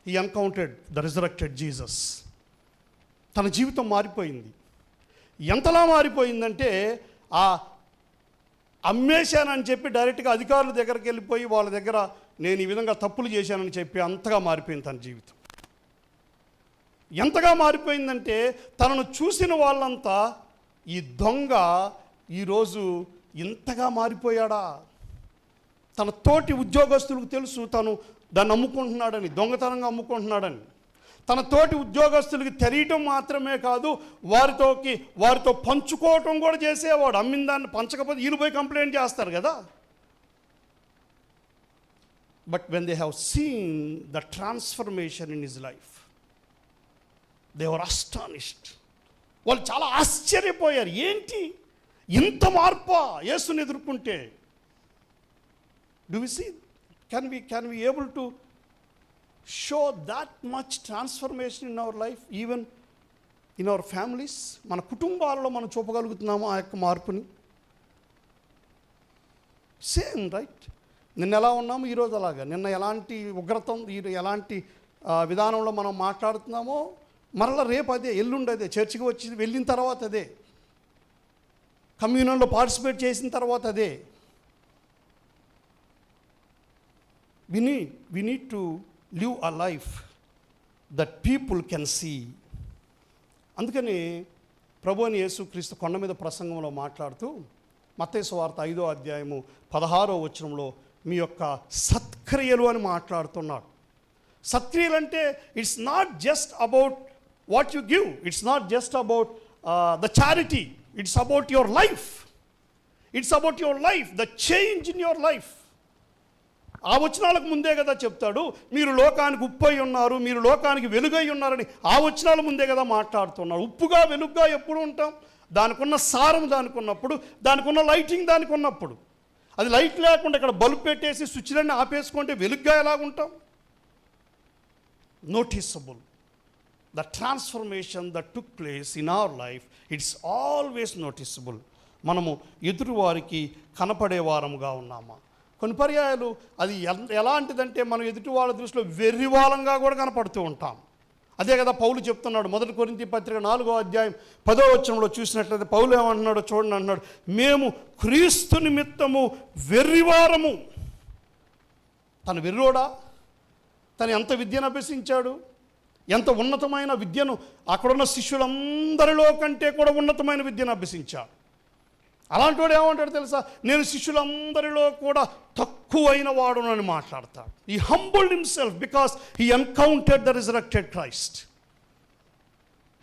he encountered the resurrected Jesus. తన జీవితం మారిపోయింది. ఎంతలా మారిపోయిందంటే ఆ అమ్మేశానని చెప్పి డైరెక్ట్గా అధికారుల దగ్గరికి వెళ్ళిపోయి వాళ్ళ దగ్గర నేను ఈ విధంగా తప్పులు చేశానని చెప్పి అంతగా మారిపోయింది తన జీవితం. ఎంతగా మారిపోయిందంటే తనను చూసిన వాళ్ళంతా ఈ దొంగ ఈరోజు ఇంతగా మారిపోయాడా. తన తోటి ఉద్యోగస్తులకు తెలుసు తను దాన్ని అమ్ముకుంటున్నాడని, దొంగతనంగా అమ్ముకుంటున్నాడని. తన తోటి ఉద్యోగస్తులకి తెలియటం మాత్రమే కాదు, వారితో పంచుకోవటం కూడా చేసేవాడు. అమ్మిన దాన్ని పంచకపోతే వీళ్ళు పోయి కంప్లైంట్ చేస్తారు కదా. But when they have seen the transformation in his life, they were astonished. వాళ్ళు చాలా ఆశ్చర్యపోయారు, ఏంటి ఇంత మార్పా యేసుని ఎదుర్కొంటే. Do we see, can we able to show that much transformation in our life, even in our families? మన కుటుంబాలలో మనం చూపగలుగుతున్నాము ఆ యొక్క మార్పుని. సేమ్ రైట్, నిన్న ఎలా ఉన్నాము ఈరోజు అలాగా. నిన్న ఎలాంటి ఉగ్రతం, ఎలాంటి విధానంలో మనం మాట్లాడుతున్నామో మరలా రేపు అదే, ఎల్లుండి అదే, చర్చికి వచ్చి వెళ్ళిన తర్వాత అదే. కమ్యూనియన్లో పార్టిసిపేట్ చేసిన తర్వాత అదే. we need to live a life that people can see. అందుకని ప్రభువైన యేసుక్రీస్తు కొండ మీద ప్రసంగంలో మాట్లాడుతూ మత్తయి సువార్త 5వ అధ్యాయము 16వ వచనంలో మీ యొక్క సత్క్రియలు అని మాట్లాడుతున్నాడు. సత్క్రియలు అంటే it's not just about what you give, it's not just about the charity, it's about your life, it's about your life, the change in your life. ఆ వచనాలకు ముందే కదా చెప్తాడు, మీరు లోకానికి ఉప్పై ఉన్నారు, మీరు లోకానికి వెలుగై ఉన్నారని. ఆ వచనాల ముందే కదా మాట్లాడుతున్నారు. ఉప్పుగా వెలుగుగా ఎప్పుడు ఉంటాం? దానికి ఉన్న సారం దానికి ఉన్నప్పుడు, దానికి ఉన్న లైటింగ్ దానికి ఉన్నప్పుడు. అది లైట్ లేకుండా ఇక్కడ బల్బ్ పెట్టేసి స్విచ్లన్నీ ఆపేసుకుంటే వెలుగ్గా ఎలాగుంటాం? Noticeable. The transformation that took place in our life, it's always noticeable. మనము ఎదుటివారికి కనపడే వారముగా ఉన్నామా? కొన్ని పర్యాయాలు అది ఎలాంటిదంటే మనం ఎదుటి వాళ్ళ దృష్టిలో వెర్రివాలంగా కూడా కనపడుతూ ఉంటాం. అదే కదా పౌలు చెప్తున్నాడు. 1 కొరింథీ పత్రిక 4వ అధ్యాయం 10వ వచనంలో చూసినట్లయితే పౌలు ఏమంటున్నాడో చూడండి. అంటున్నాడు, మేము క్రీస్తు నిమిత్తము వెర్రివారము. తను వెర్రోడా? తను ఎంత విద్యను అభ్యసించాడు? ఎంత ఉన్నతమైన విద్యను, అక్కడున్న శిష్యులందరిలో కంటే కూడా ఉన్నతమైన విద్యను అభ్యసించాడు. అలాంటి వాడు ఏమంటాడు తెలుసా? నేను శిష్యులందరిలో కూడా తక్కువైన వాడు అని మాట్లాడతాడు. ఈ humbled himself because he encountered the resurrected Christ.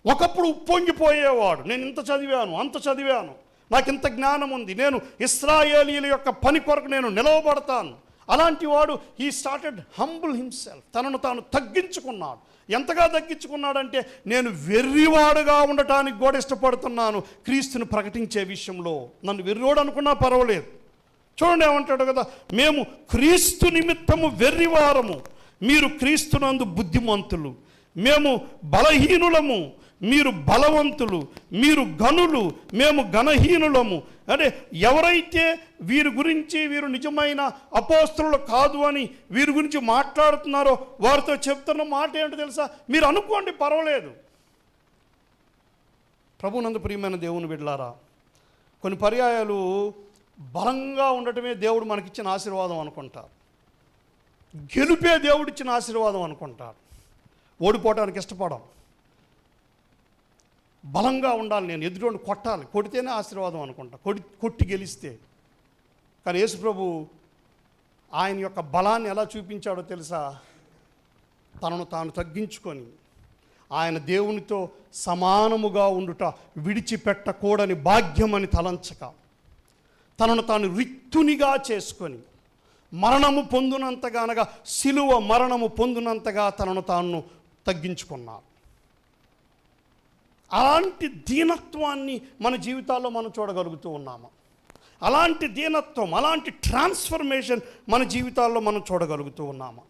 ఒకప్పుడు ఉప్పొంగిపోయేవాడు, నేను ఇంత చదివాను, అంత చదివాను, నాకు ఇంత జ్ఞానం ఉంది, నేను ఇశ్రాయేలీయుల యొక్క పని కొరకు నేను నిలవబడతాను. అలాంటి వాడు హీ స్టార్టెడ్ హంబుల్ హిమ్సెల్ఫ్. తనను తాను తగ్గించుకున్నాడు. ఎంతగా తగ్గించుకున్నాడంటే, నేను వెర్రివాడుగా ఉండటానికి కూడా ఇష్టపడుతున్నాను క్రీస్తుని ప్రకటించే విషయంలో. నన్ను వెర్రివాడు అనుకున్నా పర్వాలేదు. చూడండి ఏమంటాడు కదా, మేము క్రీస్తు నిమిత్తము వెర్రివారము, మీరు క్రీస్తునందు బుద్ధిమంతులు. మేము బలహీనులము, మీరు బలవంతులు. మీరు గనులు, మేము ఘనహీనులము. అంటే ఎవరైతే వీరి గురించి వీరు నిజమైన అపోస్తలులు కాదు అని వీరి గురించి మాట్లాడుతున్నారో వారితో చెప్తున్న మాట ఏంటో తెలుసా? మీరు అనుకోండి, పర్వాలేదు. ప్రభునందు ప్రియమైన దేవుని బిడ్డలారా, కొన్ని పర్యాయాలు బలంగా ఉండటమే దేవుడు మనకిచ్చిన ఆశీర్వాదం అనుకుంటారు. గెలుపే దేవుడిచ్చిన ఆశీర్వాదం అనుకుంటారు. ఓడిపోవడానికి ఇష్టపడం. బలంగా ఉండాలి, నేను ఎదుటి కొట్టాలి, కొడితేనే ఆశీర్వాదం అనుకుంటా, కొట్టి గెలిస్తే. కానీ యేసుప్రభు ఆయన యొక్క బలాన్ని ఎలా చూపించాడో తెలుసా? తనను తాను తగ్గించుకొని ఆయన దేవునితో సమానముగా ఉండుట విడిచిపెట్టకూడని భాగ్యమని తలంచక, తనను తాను రిక్తునిగా చేసుకొని మరణము పొందునంతగా, అనగా సిలువ మరణము పొందునంతగా తనను తాను తగ్గించుకున్నాడు. అలాంటి దీనత్వాన్ని మన జీవితాల్లో మనం చూడగలుగుతూ ఉన్నాము. అలాంటి దీనత్వం, అలాంటి ట్రాన్స్ఫర్మేషన్ మన జీవితాల్లో మనం చూడగలుగుతూ ఉన్నాము.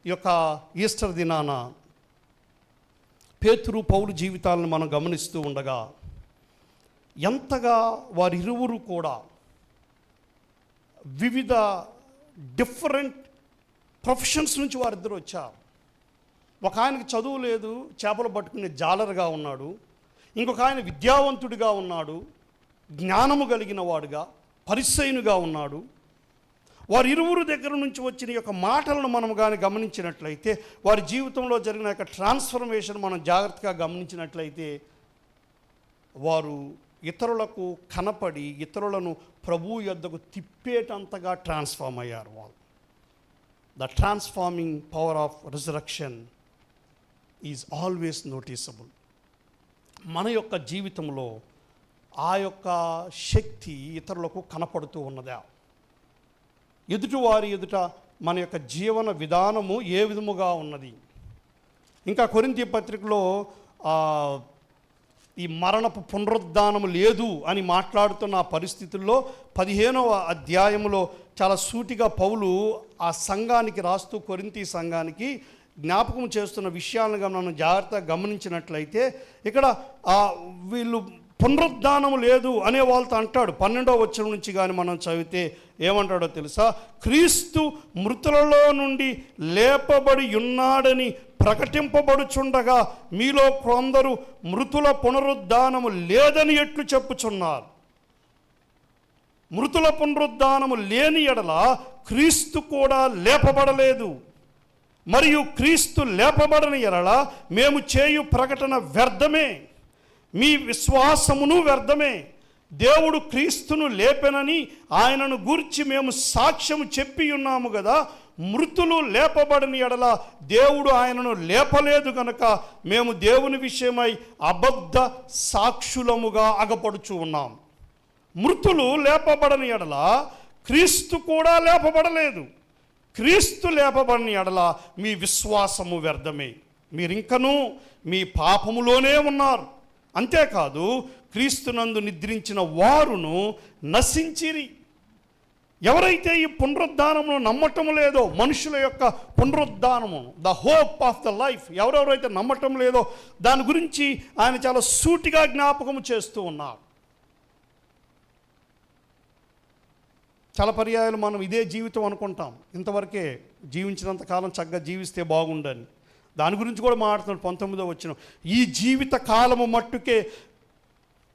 ఈ యొక్క ఈస్టర్ దినాన పేతురు, పౌలు జీవితాలను మనం గమనిస్తూ ఉండగా ఎంతగా వారిరువురు కూడా వివిధ డిఫరెంట్ ప్రొఫెషన్స్ నుంచి వారిద్దరు వచ్చారు. ఒక ఆయనకి చదువు లేదు, చేపలు పట్టుకునే జాలరుగా ఉన్నాడు. ఇంకొక ఆయన విద్యావంతుడిగా ఉన్నాడు, జ్ఞానము కలిగిన వాడుగా, పరిసయునిగా ఉన్నాడు. వారి ఇరువురు దగ్గర నుంచి వచ్చిన యొక్క మాటలను మనం కానీ గమనించినట్లయితే, వారి జీవితంలో జరిగిన యొక్క ట్రాన్స్ఫర్మేషన్ మనం జాగ్రత్తగా గమనించినట్లయితే, వారు ఇతరులకు కనపడి ఇతరులను ప్రభువు యొద్దకు తిప్పేటంతగా ట్రాన్స్ఫార్మ్ అయ్యారు. వాళ్ళు the transforming power of resurrection is always noticeable. మన యొక్క జీవితంలో ఆ యొక్క శక్తి ఇతరులకు కనపడుతూ ఉన్నదా? ఎదుటివారి ఎదుట మన యొక్క జీవన విధానము ఏ విధముగా ఉన్నది? ఇంకా కొరింథీ పత్రికలో ఈ మరణపు పునరుద్ధానము లేదు అని మాట్లాడుతున్న ఆ పరిస్థితుల్లో 15వ అధ్యాయములో చాలా సూటిగా పౌలు ఆ సంఘానికి రాస్తూ, కొరింథీ సంఘానికి జ్ఞాపకం చేస్తున్న విషయాలను మనం జాగ్రత్తగా గమనించినట్లయితే, ఇక్కడ వీళ్ళు పునరుద్ధానము లేదు అనే వాళ్ళతో అంటాడు. 12వ వచనం నుంచి కానీ మనం చదివితే ఏమంటాడో తెలుసా? క్రీస్తు మృతులలో నుండి లేపబడి ఉన్నాడని ప్రకటింపబడుచుండగా మీలో కొందరు మృతుల పునరుద్ధానము లేదని ఎట్లు చెప్పుచున్నారు. మృతుల పునరుద్ధానము లేని ఎడల క్రీస్తు కూడా లేపబడలేదు. మరియు క్రీస్తు లేపబడని ఎడల మేము చేయు ప్రకటన వ్యర్థమే, మీ విశ్వాసమును వ్యర్థమే. దేవుడు క్రీస్తును లేపెనని ఆయనను గూర్చి మేము సాక్ష్యము చెప్పి ఉన్నాము కదా. మృతులు లేపబడని ఎడల దేవుడు ఆయనను లేపలేదు గనక మేము దేవుని విషయమై అబద్ధ సాక్షులముగా అగపడుచు ఉన్నాం. మృతులు లేపబడని ఎడల క్రీస్తు కూడా లేపబడలేదు. క్రీస్తు లేపబడని ఎడల మీ విశ్వాసము వ్యర్థమే, మీరింకనూ మీ పాపములోనే ఉన్నారు. అంతేకాదు క్రీస్తునందు నిద్రించిన వారును నశించిరి. ఎవరైతే ఈ పునరుద్ధానమును నమ్మటం లేదో, మనుషుల యొక్క పునరుద్ధానము, the hope of the life, ఎవరెవరైతే నమ్మటం లేదో దాని గురించి ఆయన చాలా సూటిగా జ్ఞాపకం చేస్తూ ఉన్నారు. చాలా పర్యాయాలు మనం ఇదే జీవితం అనుకుంటాం, ఇంతవరకే జీవించినంత కాలం చక్కగా జీవిస్తే బాగుండని. దాని గురించి కూడా మాట్లాడుతున్నాడు 19వ వచనం. ఈ జీవిత కాలము మట్టుకే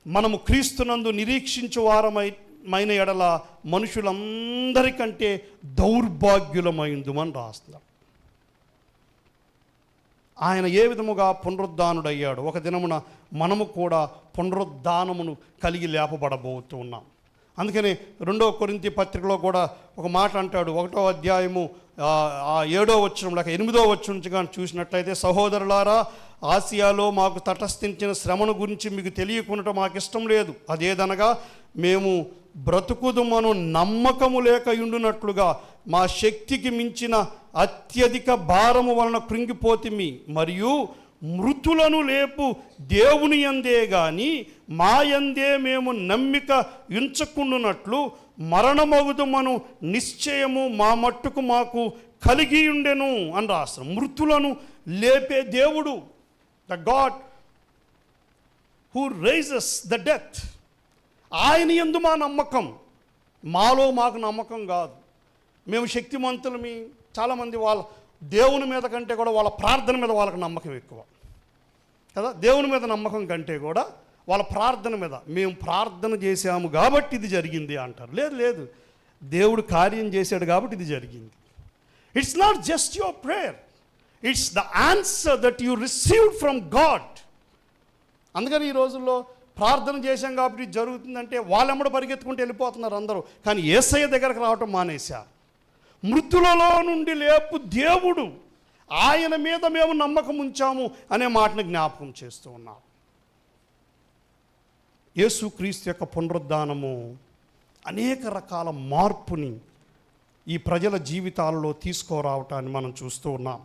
మనము క్రీస్తునందు నిరీక్షించు వారమైన ఎడల మనుషులందరికంటే దౌర్భాగ్యులమైందుమని రాస్తున్నాం. ఆయన ఏ విధముగా పునరుద్ధానుడయ్యాడు, ఒక దినమున మనము కూడా పునరుద్ధానమును కలిగి లేపబడబోతూ ఉన్నాం. అందుకని 2వ కొరింథీ పత్రికలో కూడా ఒక మాట అంటాడు, 1వ అధ్యాయము 7వ వచనం లేక 8వ వచనం నుంచి కానీ చూసినట్లయితే, సహోదరులారా, ఆసియాలో మాకు తటస్థించిన శ్రమను గురించి మీకు తెలియకుండా మాకు ఇష్టం లేదు. అదేదనగా మేము బ్రతుకుదుమను నమ్మకము లేక ఉండునట్లుగా మా శక్తికి మించిన అత్యధిక భారము వలన కృంగిపోతిమి. మరియు మృతులను లేపు దేవుని యందే గాని మా యందే మేము నమ్మిక ఉంచకుండునట్లు మరణమగుదుమను నిశ్చయము మా మట్టుకు మాకు కలిగి ఉండెను అని రాస్తాం. మృతులను లేపే దేవుడు, the God who raises the death, ఆయన యందు మా నమ్మకం. మాలో మాకు నమ్మకం కాదు. మేము శక్తిమంతులమి. చాలామంది వాళ్ళ దేవుని మీద కంటే కూడా వాళ్ళ ప్రార్థన మీద వాళ్ళకి నమ్మకం ఎక్కువ కదా. దేవుని మీద నమ్మకం కంటే కూడా వాళ్ళ ప్రార్థన మీద, మేము ప్రార్థన చేశాము కాబట్టి ఇది జరిగింది అంటారు. లేదు లేదు, దేవుడు కార్యం చేశాడు కాబట్టి ఇది జరిగింది. It's not just your prayer, it's the answer that you received from God. అందుకని ఈ రోజుల్లో ప్రార్థన చేశాం కాబట్టి ఇది జరుగుతుందంటే వాళ్ళెమ్మడ పరిగెత్తుకుంటూ వెళ్ళిపోతున్నారు అందరూ, కానీ యేసయ్య దగ్గరకు రావటం మానేశారు. మృతులలో నుండి లేపు దేవుడు, ఆయన మీద మేము నమ్మకం ఉంచాము అనే మాటను జ్ఞాపకం చేస్తూ ఉన్నాం. యేసుక్రీస్తు యొక్క పునరుద్ధానము అనేక రకాల మార్పుని ఈ ప్రజల జీవితాలలో తీసుకురావటాన్ని మనం చూస్తూ ఉన్నాం.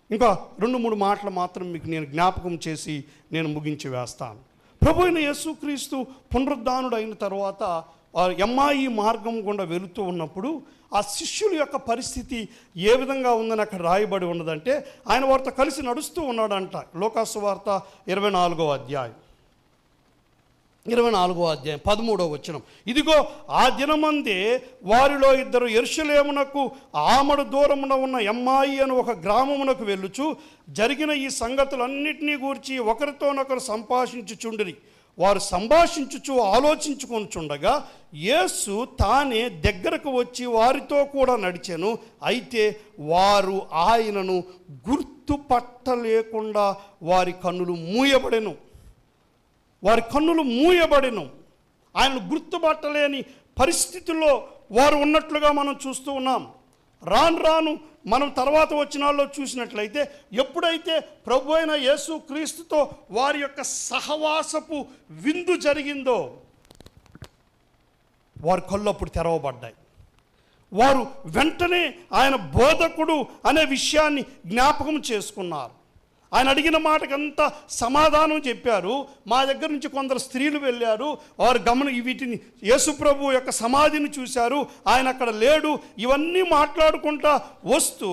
ఇంకా 2-3 మాటలు మాత్రం మీకు నేను జ్ఞాపకం చేసి నేను ముగించి వేస్తాను. ప్రభు అయిన యేసుక్రీస్తు పునరుద్ధానుడు అయిన తర్వాత ఎమ్మాయి మార్గం గుండా వెళుతూ ఉన్నప్పుడు ఆ శిష్యుల యొక్క పరిస్థితి ఏ విధంగా ఉందని అక్కడ రాయబడి ఉన్నదంటే, ఆయన వారితో కలిసి నడుస్తూ ఉన్నాడంట. లోకాసు వార్త 24వ అధ్యాయం 13వ వచనం. ఇదిగో ఆ దినమందే వారిలో ఇద్దరు యెరూషలేమునకు ఆమడు దూరమున ఉన్న ఎమ్మాయి అని ఒక గ్రామమునకు వెళ్ళుచు జరిగిన ఈ సంగతులన్నిటినీ గూర్చి ఒకరితోనొకరు సంభాషించుచుండిరి. వారు సంభాషించుచు ఆలోచించుకొనుచుండగా యేసు తానే దగ్గరకు వచ్చి వారితో కూడా నడిచెను. అయితే వారు ఆయనను గుర్తుపట్టలేకుండా వారి కన్నులు మూయబడెను. ఆయనను గుర్తుపట్టలేని పరిస్థితుల్లో వారు ఉన్నట్లుగా మనం చూస్తూ ఉన్నాం. రాను రాను మనం తర్వాత వచనాల్లో చూసినట్లయితే, ఎప్పుడైతే ప్రభు అయిన యేసు క్రీస్తుతో వారి యొక్క సహవాసపు విందు జరిగిందో వారి కళ్ళు అప్పుడు తెరవబడ్డాయి. వారు వెంటనే ఆయన బోధకుడు అనే విషయాన్ని జ్ఞాపకం చేసుకున్నారు. ఆయన అడిగిన మాటకంతా సమాధానం చెప్పారు. మా దగ్గర నుంచి కొందరు స్త్రీలు వెళ్ళారు, వారు వీటిని యేసుప్రభు యొక్క సమాధిని చూశారు, ఆయన అక్కడ లేడు. ఇవన్నీ మాట్లాడుకుంటా వస్తూ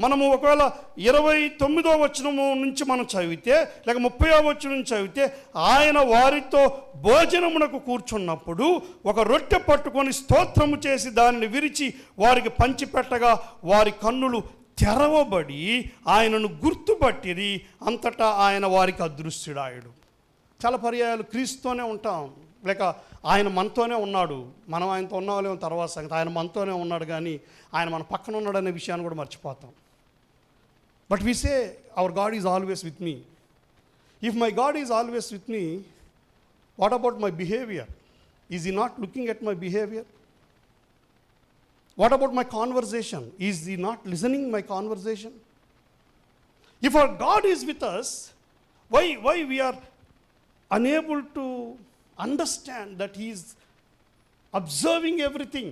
మనము ఒకవేళ 29వ వచనము నుంచి మనం చదివితే లేక 30వ వచనం నుంచి చదివితే, ఆయన వారితో భోజనమునకు కూర్చున్నప్పుడు ఒక రొట్టె పట్టుకొని స్తోత్రము చేసి దానిని విరిచి వారికి పంచిపెట్టగా వారి కన్నులు తెరవబడి ఆయనను గుర్తుపట్టిరి. అంతటా ఆయన వారికి అదృశ్యుడాయుడు. చాలా పర్యాయాలు క్రీస్తుతోనే ఉంటాం, లేక ఆయన మనతోనే ఉన్నాడు, మనం ఆయనతో ఉన్నామో తర్వాత సంగతి. ఆయన మనతోనే ఉన్నాడు, కానీ ఆయన మన పక్కన ఉన్నాడనే విషయాన్ని కూడా మర్చిపోతాం. But we say our God is always with me. If my God is always with me, what about my behaviour? Is he not looking at my behaviour? What about my conversation? Is he not listening my conversation? If our God is with us, why we are unable to understand that He is observing everything?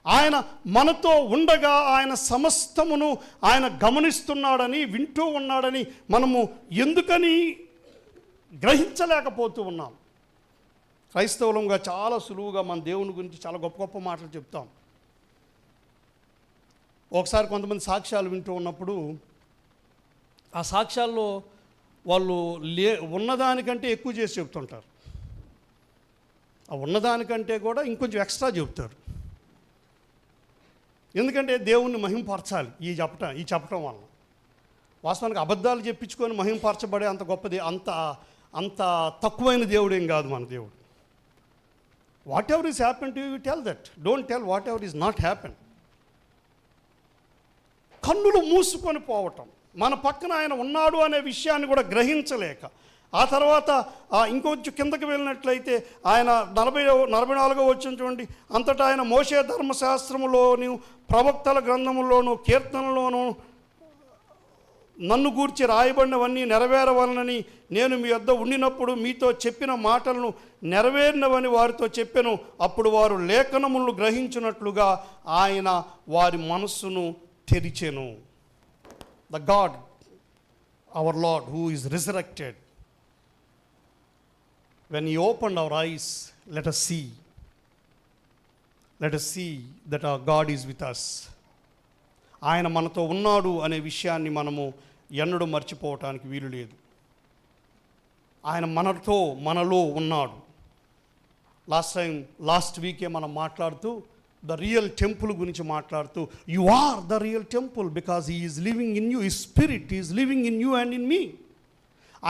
ఆయన మనతో ఉండగా ఆయన సమస్తమును ఆయన గమనిస్తున్నాడని, వింటూ ఉన్నాడని మనము ఎందుకని గ్రహించలేకపోతూ ఉన్నాం? క్రైస్తవులంగా చాలా సులువుగా మన దేవుని గురించి చాలా గొప్ప గొప్ప మాటలు చెప్తాం. ఒకసారి కొంతమంది సాక్ష్యాలు వింటూ ఉన్నప్పుడు ఆ సాక్ష్యాల్లో వాళ్ళు ఉన్నదానికంటే ఎక్కువ చేసి చెప్తుంటారు. ఆ ఉన్నదానికంటే కూడా ఇంకొంచెం ఎక్స్ట్రా చెప్తారు. ఎందుకంటే దేవుణ్ణి మహింపరచాలి ఈ చెప్పటం వల్ల. వాస్తవానికి అబద్ధాలు చెప్పించుకొని మహింపరచబడే అంత గొప్పది, అంత తక్కువైన దేవుడేం కాదు మన దేవుడు. What ever is happen to you tell that, don't tell what ever is not happen. కన్నులు మూసుకొని పోవటం, మన పక్కన ఆయన ఉన్నాడు అనే విషయాన్ని కూడా గ్రహించలేక, ఆ తర్వాత ఇంకొంచెం కిందకి వెళ్ళినట్లయితే ఆయన 44వ వచనం చూడండి. అంతటా ఆయన మోషే ధర్మశాస్త్రములోను ప్రవక్తల గ్రంథములోను కీర్తనలోను నన్ను గూర్చి రాయబడినవన్నీ నెరవేరవలనని నేను మీ వద్ద ఉండినప్పుడు మీతో చెప్పిన మాటలను నెరవేరినవని వారితో చెప్పెను. అప్పుడు వారు లేఖనములను గ్రహించినట్లుగా ఆయన వారి మనస్సును తెరిచెను. The God, our Lord, who is resurrected, when He opened our eyes, let us see that our God is with us. ఆయన మనతో ఉన్నాడు అనే విషయాన్ని మనము ఎన్నడూ మర్చిపోవటానికి వీలు లేదు. ఆయన మనలో ఉన్నాడు. లాస్ట్ వీకే మనం మాట్లాడుతూ ద రియల్ టెంపుల్ గురించి మాట్లాడుతూ, you are the real temple because he is living in you, his spirit is living in you and in me.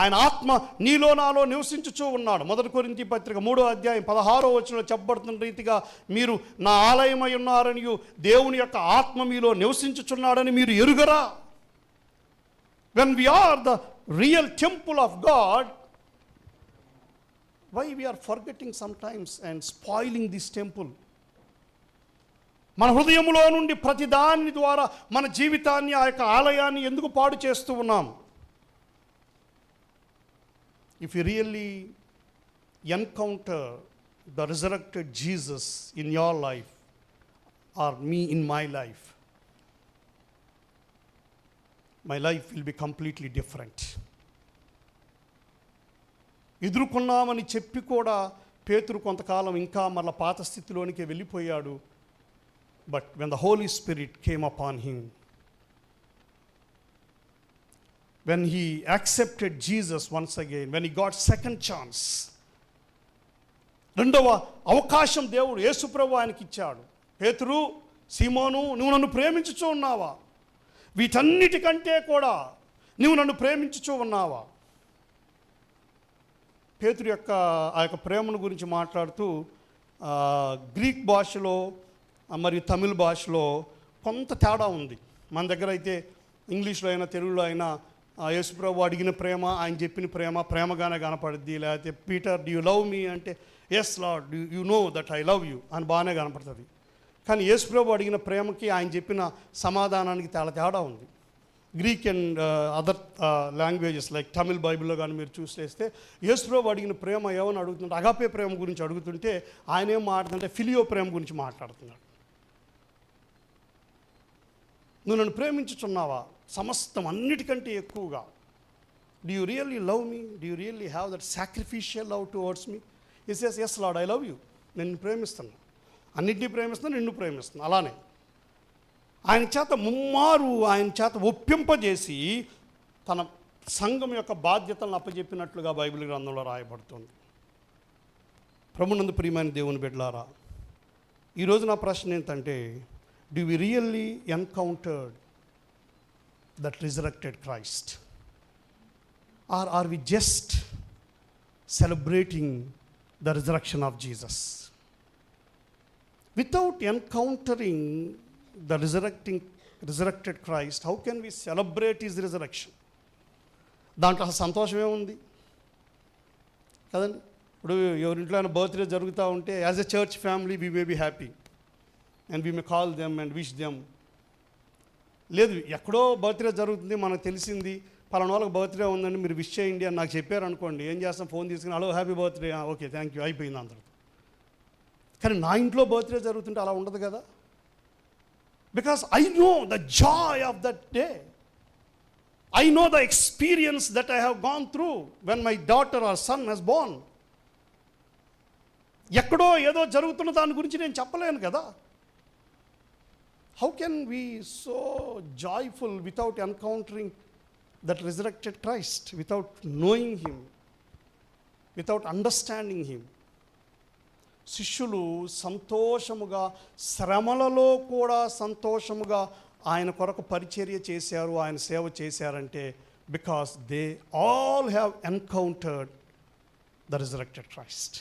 ఆయన ఆత్మ నీలో నాలో నివసించుచూ ఉన్నాడు. 1 కొరింథీ పత్రిక 3వ అధ్యాయం 16వ వచనంలో చెప్పబడుతున్న రీతిగా మీరు నా ఆలయమై ఉన్నారని, దేవుని యొక్క ఆత్మ మీలో నివసించుచున్నాడని మీరు ఎరుగరా? When we are the real temple of God, why we are forgetting some times and spoiling this temple? మన హృదయంలో నుండి ప్రతి దాని ద్వారా మన జీవితాన్ని, ఆ యొక్క ఆలయాన్ని ఎందుకు పాడు చేస్తూ ఉన్నాం? If you really encounter the resurrected Jesus in your life or me in my life will be completely different. ఎదుర్కొన్నామని చెప్పి కూడా పేతురు కొంతకాలం ఇంకా మరల పాత స్థితిలోనికి వెళ్ళిపోయాడు. But when the Holy Spirit came upon him, when he accepted Jesus once again, when he got second chance, రెండవ అవకాశం దేవుడు యేసుప్రభు ఆయనకి ఇచ్చాడు. పేతురు, సీమోను, నువ్వు నన్ను ప్రేమించుచూ ఉన్నావా? వీటన్నిటికంటే కూడా నువ్వు నన్ను ప్రేమించుచూ ఉన్నావా? పేతురు యొక్క ఆ యొక్క ప్రేమను గురించి మాట్లాడుతూ గ్రీక్ భాషలో మరియు తమిళ భాషలో కొంత తేడా ఉంది. మన దగ్గర అయితే ఇంగ్లీష్లో అయినా తెలుగులో అయినా యేసుప్రభు అడిగిన ప్రేమ, ఆయన చెప్పిన ప్రేమగానే కనపడుద్ది. లేకపోతే Peter, do you love me అంటే yes Lord, you know that I love you అని బాగానే కనపడుతుంది. కానీ యేసుప్రభు అడిగిన ప్రేమకి ఆయన చెప్పిన సమాధానానికి చాలా తేడా ఉంది. Greek and other languages like Tamil బైబిల్లో కానీ మీరు చూసేస్తే యేసుప్రభు అడిగిన ప్రేమ ఏమని అడుగుతుంటే, అగాపే ప్రేమ గురించి అడుగుతుంటే ఆయన ఏం మాట్లాడుతుంటే ఫిలియో ప్రేమ గురించి మాట్లాడుతున్నాడు. నువ్వు నన్ను ప్రేమించుచున్నావా సమస్తం అన్నిటికంటే ఎక్కువగా? Do you really love me? Do you really have that sacrificial love towards me? He says yes Lord, I love you. నేను ప్రేమిస్తున్నా, అన్నిటినీ ప్రేమిస్తున్నా, నిన్ను ప్రేమిస్తున్నా. అలానే ఆయన చేత ముమ్మారు ఆయన చేత ఒప్పింపజేసి తన సంఘం యొక్క బాధ్యతలను అప్పచెప్పినట్లుగా బైబిల్ గ్రంథంలో రాయబడుతుంది. ప్రభునందు ప్రియమైన దేవుని బిడ్డలారా, ఈరోజు నా ప్రశ్న ఏంటంటే, do we really encountered that resurrected Christ, or are we just celebrating the resurrection of Jesus. Without encountering the resurrected Christ, how can we celebrate his resurrection? దాంట్లో అసలు సంతోషమే ఉంది కదండి. ఇప్పుడు ఎవరింట్లో అయినా బర్త్డే జరుగుతూ ఉంటే as a church family we may be happy and we may call them and wish them. లేదు, ఎక్కడో బర్త్డే జరుగుతుంది, మనకు తెలిసింది పలానా వాళ్ళకి బర్త్డే ఉందండి, మీరు విష్ చేయండి అని నాకు చెప్పారు అనుకోండి, ఏం చేస్తాం, ఫోన్ తీసుకుని hello happy birthday, okay thank you, అయిపోయింది అందరితో. కానీ నా ఇంట్లో బర్త్డే జరుగుతుంటే అలా ఉండదు కదా. Because I know the Joy of that day. I know the experience that I have gone through when my daughter or son has born. ఎక్కడో ఏదో జరుగుతున్న దాని గురించి నేను చెప్పలేను కదా. How can we so joyful without encountering that resurrected Christ, without knowing him, without understanding him? శిష్యులు సంతోషముగా, శ్రమలలో కూడా సంతోషముగా ఆయన కొరకు పరిచర్య చేశారు, ఆయన సేవ చేశారంటే because they all have encountered the resurrected Christ.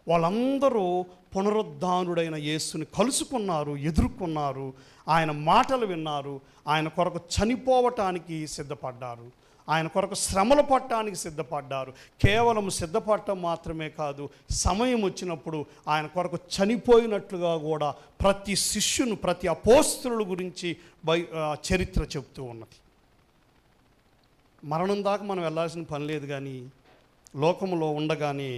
వాళ్ళందరూ పునరుద్ధానుడైన యేసుని కలుసుకున్నారు, ఎదుర్కొన్నారు, ఆయన మాటలు విన్నారు, ఆయన కొరకు చనిపోవటానికి సిద్ధపడ్డారు, ఆయన కొరకు శ్రమలు పడటానికి సిద్ధపడ్డారు. కేవలం సిద్ధపడటం మాత్రమే కాదు, సమయం వచ్చినప్పుడు ఆయన కొరకు చనిపోయినట్లుగా కూడా ప్రతి శిష్యును, ప్రతి అపోస్తలుల గురించి చరిత్ర చెప్తూ ఉన్నది. మరణం దాకా మనం వెళ్ళాల్సిన పని లేదు, కానీ లోకంలో ఉండగానే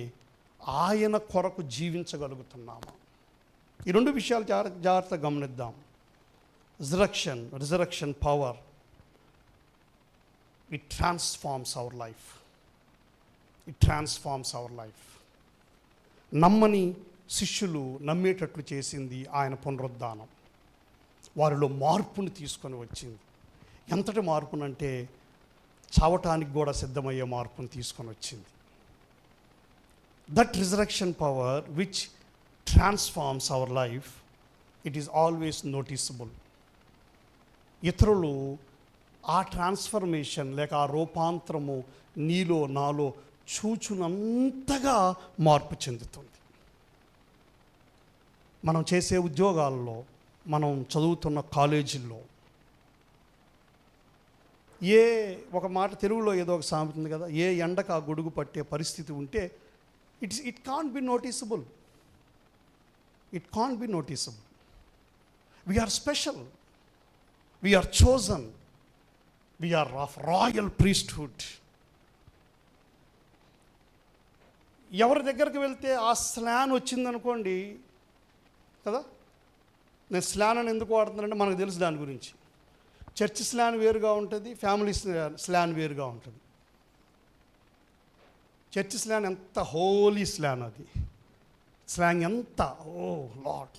ఆయన కొరకు జీవించగలుగుతున్నాము. ఈ రెండు విషయాలు జాగ్రత్తగా గమనిద్దాం. Resurrection power, it transforms our life. It transforms our life. నమ్మని శిష్యులు నమ్మేటట్లు చేసింది ఆయన పునరుద్ధానం. వారిలో మార్పుని తీసుకొని వచ్చింది. ఎంతటి మార్పునంటే చావటానికి కూడా సిద్ధమయ్యే మార్పుని తీసుకొని వచ్చింది. That resurrection power which transforms our life, it is always noticeable. ఇతరులు ఆ ట్రాన్స్ఫర్మేషన్ లేక ఆ రూపాంతరము నీలో నాలో చూచునంతగా మార్పు చెందుతుంది. మనం చేసే ఉద్యోగాల్లో, మనం చదువుతున్న కాలేజీల్లో, ఒక మాట తెలుగులో ఏదో ఒక సామెత ఉంది కదా, ఏ ఎండకు ఆ గొడుగు పట్టే పరిస్థితి ఉంటే it can't be noticeable. It can't be noticeable. We're special, we're chosen, we are of royal priesthood. ఎవరి దగ్గరికి వెళ్తే ఆ స్లాన్ వచ్చిందనుకోండి కదా, నేను స్లాన్ అని ఎందుకు వాడుతున్నానంటే మనకు తెలుసు దాని గురించి. చర్చ్ స్లాన్ వేరుగా ఉంటుంది, ఫ్యామిలీ స్లాన్ వేరుగా ఉంటుంది. చర్చ్ స్లాన్ ఎంత హోలీ స్లాన్, అది స్లాంగ్ ఎంత, ఓ లార్డ్.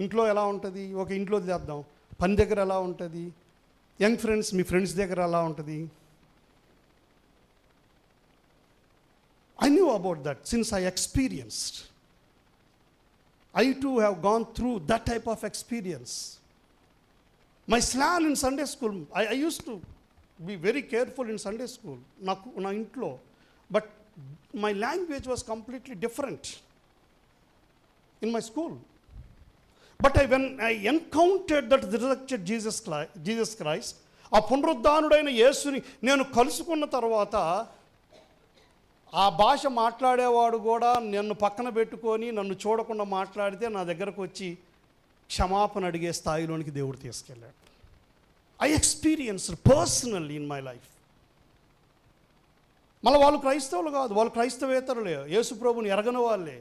ఇంట్లో ఎలా ఉంటుంది, ఒక ఇంట్లో చేద్దాం, పని దగ్గర ఎలా ఉంటుంది, యంగ్ ఫ్రెండ్స్, మీ ఫ్రెండ్స్ దగ్గర అలా ఉంటుంది. I knew about that since I experienced. I to have gone through that type of experience. My slang in Sunday school, I used to be very careful in Sunday school, నా ఇంట్లో. But my language was completely different in my school. But when I encountered that resurrected Jesus Christ, ఆ పునరుద్ధానుడైన యేసుని నేను కలుసుకున్న తర్వాత ఆ భాష మాట్లాడేవాడు కూడా నన్ను పక్కన పెట్టుకొని నన్ను చూడకుండా మాట్లాడితే నా దగ్గరకు వచ్చి క్షమాపణ అడిగే స్థాయిలోనికి దేవుడు తీసుకెళ్ళాడు. I experienced personally in my life. మళ్ళీ వాళ్ళు క్రైస్తవులు కాదు, వాళ్ళు క్రైస్తవేతరులే, యేసు ప్రభుని ఎరగని వాళ్ళే.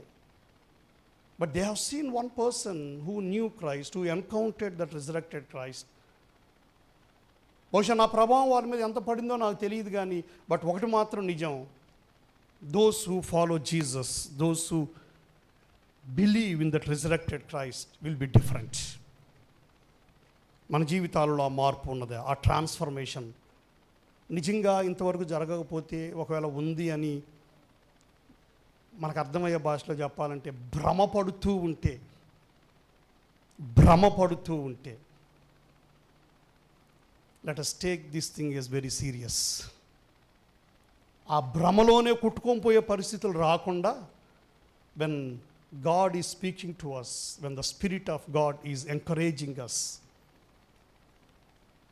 But they have seen one person who knew Christ, who encountered that resurrected Christ. బహుశా నా ప్రభావం వారి మీద ఎంత పడిందో నాకు తెలియదు, కానీ బట్ ఒకటి మాత్రం నిజం, those who follow Jesus, those who believe in that resurrected Christ will be different. మన జీవితాలలో ఆ మార్పు ఉన్నది, ఆ ట్రాన్స్ఫర్మేషన్ నిజంగా ఇంతవరకు జరగకపోతే, ఒకవేళ ఉంది అని మనకు అర్థమయ్యే భాషలో చెప్పాలంటే భ్రమపడుతూ ఉంటే let us take this thing as very serious. ఆ భ్రమలోనే కొట్టుకొని పోయే పరిస్థితులు రాకుండా, when God is speaking to us, when the spirit of God is encouraging us,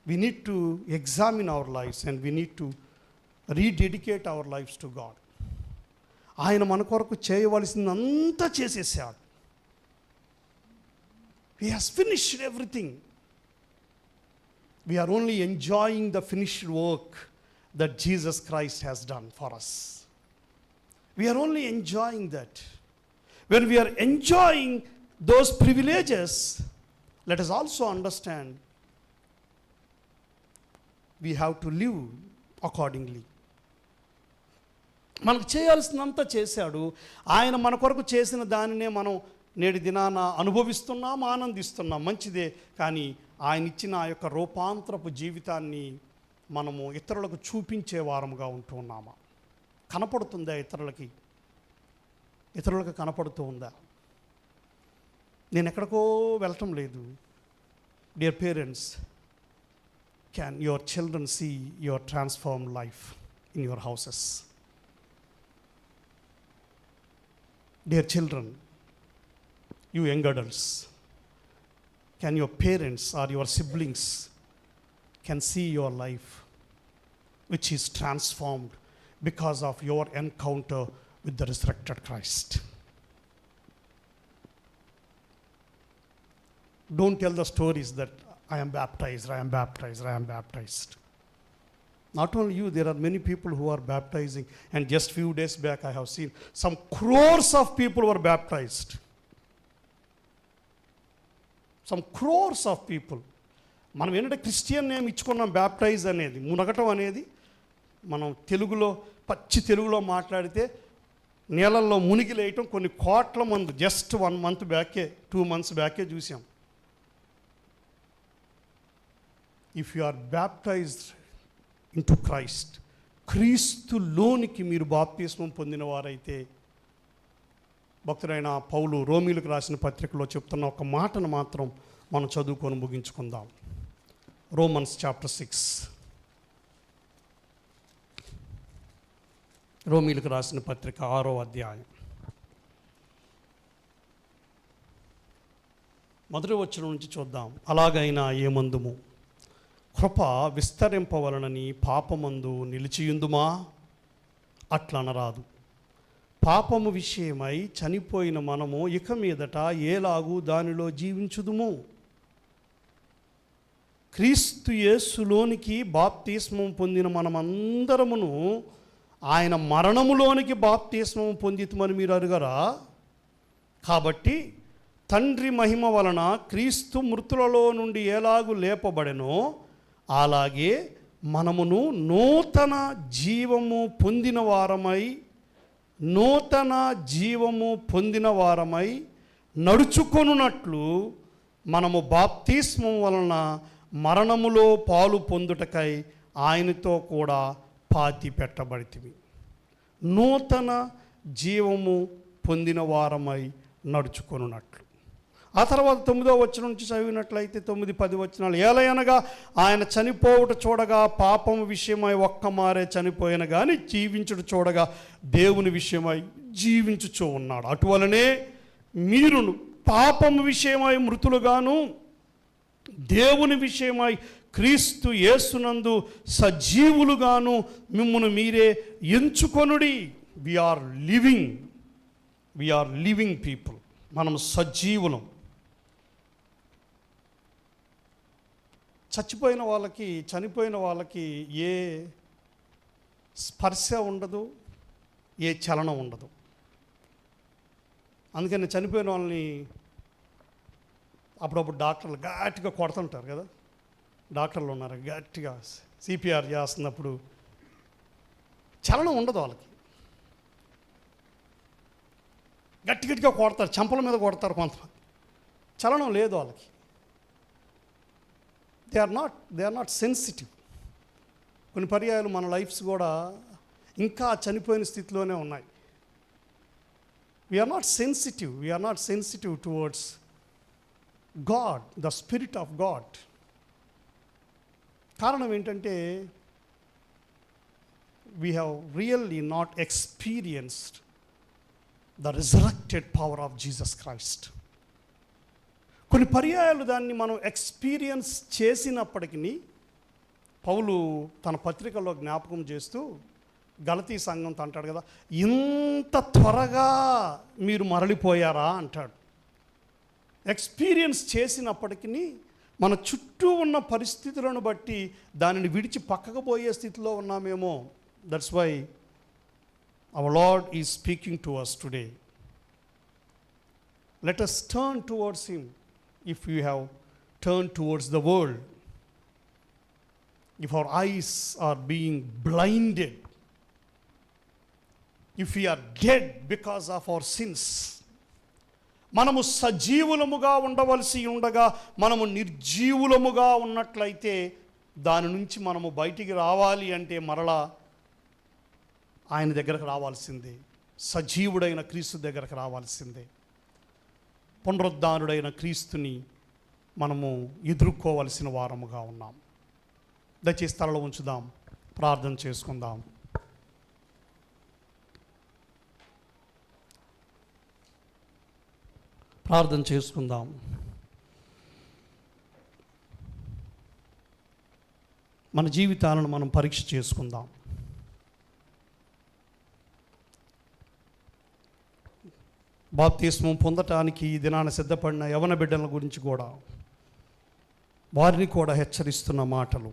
we need to examine our lives and we need to rededicate our lives to God. ఆయన మన కొరకు చేయవలసిందంతా చేసేసాడు. He has finished everything. We are only enjoying the finished work that Jesus Christ has done for us. We are only enjoying that. When we are enjoying those privileges, let us also understand we have to live accordingly. మనకు చేయాల్సినంత చేశాడు. ఆయన మన కొరకు చేసిన దానినే మనం నేటి దినాన అనుభవిస్తున్నాం, ఆనందిస్తున్నాం, మంచిదే. కానీ ఆయన ఇచ్చిన ఆ యొక్క రూపాంతరపు జీవితాన్ని మనము ఇతరులకు చూపించే వారముగా ఉంటూ ఉన్నామా? కనపడుతుందా ఇతరులకు కనపడుతూ ఉందా? నేను ఎక్కడికో వెళ్ళటం లేదు. Dear parents, can your children see your transformed life in your houses? Dear children, you young adults, can your parents or your siblings can see your life which is transformed because of your encounter with the resurrected Christ? Don't tell the stories that I am baptized, I am baptized, I am baptized. Not only you, there are many people who are baptizing. And just few days back I have seen some crores of people were baptized. Some crores of people. మనం ఏంటంటే క్రిస్టియన్ నేమ్ ఇచ్చుకున్నాం, బ్యాప్టైజ్ అనేది, మునగటం అనేది. మనం తెలుగులో పచ్చి తెలుగులో మాట్లాడితే నీళ్ళల్లో మునిగి లేయటం కొన్ని కోట్ల మంది జస్ట్ 1 month బ్యాకే 2 months బ్యాకే చూసాం. If you are baptized into Christ, క్రీస్తులోనికి మీరు బాప్తిస్మం పొందిన వారైతే, భక్తుడైన పౌలు రోమీలకు రాసిన పత్రికలో చెప్తున్న ఒక మాటను మాత్రం మనం చదువుకొని ముగించుకుందాం. రోమన్స్ చాప్టర్ 6, రోమీలకు రాసిన పత్రిక 6వ అధ్యాయం మొదటి వచనం నుంచి చూద్దాం. అలాగైనా ఏమందుము, కృప విస్తరింపవలనని పాపమందు నిలిచియుందుమా? అట్లనరాదు. పాపము విషయమై చనిపోయిన మనము ఇక మీదట ఏలాగూ దానిలో జీవించుదుము? క్రీస్తు యేసులోనికి బాప్తిస్మం పొందిన మనమందరమును ఆయన మరణములోనికి బాప్తిస్మం పొందితమని మీరు అరుగరా? కాబట్టి తండ్రి మహిమ వలన క్రీస్తు మృతులలో నుండి ఎలాగూ లేపబడెనో అలాగే మనమును నూతన జీవము పొందిన వారమై నడుచుకొనున్నట్లు మనము బాప్తిస్మం వలన మరణములో పాలు పొందుటకై ఆయనతో కూడా పాతి పెట్టబడితిమి. నూతన జీవము పొందిన వారమై నడుచుకొనున్నట్లు. ఆ తర్వాత 9వ వచనం నుంచి చదివినట్లయితే 9-10 వచనాలు, ఏలయనగా ఆయన చనిపోవుట చూడగా పాపము విషయమై ఒక్కమారే చనిపోయిన కానీ జీవించుట చూడగా దేవుని విషయమై జీవించుచూ ఉన్నాడు. అటువలనే మీరును పాపము విషయమై మృతులుగాను దేవుని విషయమై క్రీస్తు యేసునందు సజీవులుగాను మిమ్మును మీరే ఎంచుకొనుడి. We are living people. మనం సజీవులం. చనిపోయిన వాళ్ళకి ఏ స్పర్శ ఉండదు, ఏ చలనం ఉండదు. అందుకని చనిపోయిన వాళ్ళని అప్పుడప్పుడు డాక్టర్లు గట్టిగా కొడుతుంటారు కదా. డాక్టర్లు ఉన్నారు, గట్టిగా సిపిఆర్ చేస్తున్నప్పుడు చలనం ఉండదు వాళ్ళకి. గట్టిగా కొడతారు, చెంపల మీద కొడతారు కొంతమంది. చలనం లేదు వాళ్ళకి. They are not sensitive. కొన్ని పర్యాయాలు మన లైఫ్స్ కూడా ఇంకా చనిపోయిన స్థితిలోనే ఉన్నాయి. We're not sensitive towards God, the spirit of God. కారణం ఏంటంటే we have really not experienced the resurrected power of Jesus Christ. కొన్ని పర్యాయాలు దాన్ని మనం ఎక్స్పీరియన్స్ చేసినప్పటికీ పౌలు తన పత్రికలో జ్ఞాపకం చేస్తూ గలతీ సంఘంతో అంటాడు కదా, ఇంత త్వరగా మీరు మరలిపోయారా అంటాడు. ఎక్స్పీరియన్స్ చేసినప్పటికీ మన చుట్టూ ఉన్న పరిస్థితులను బట్టి దానిని విడిచి పక్కకు పోయే స్థితిలో ఉన్నామేమో. That's why our Lord is speaking to us today. Let us turn towards him if we have turned towards the world. If our eyes are being blinded, if we are dead because of our sins, మనము సజీవులముగా ఉండవలసి ఉండగా మనము నిర్జీవులముగా ఉన్నట్లయితే దాని నుంచి మనము బయటికి రావాలి అంటే మరలా ఆయన దగ్గరకు రావాల్సిందే, సజీవుడైన క్రీస్తు దగ్గరకు రావాల్సిందే. పునరుద్ధానుడైన క్రీస్తుని మనము ఎదుర్కోవలసిన వారముగా ఉన్నాం. దయచేసి తలలో ఉంచుదాం, ప్రార్థన చేసుకుందాం. ప్రార్థన చేసుకుందాం. మన జీవితాలను మనం పరీక్ష చేసుకుందాం. బాప్తిస్మం పొందటానికి ఈ దినాన సిద్ధపడిన యవన బిడ్డల గురించి కూడా వారిని కూడా హెచ్చరిస్తున్న మాటలు.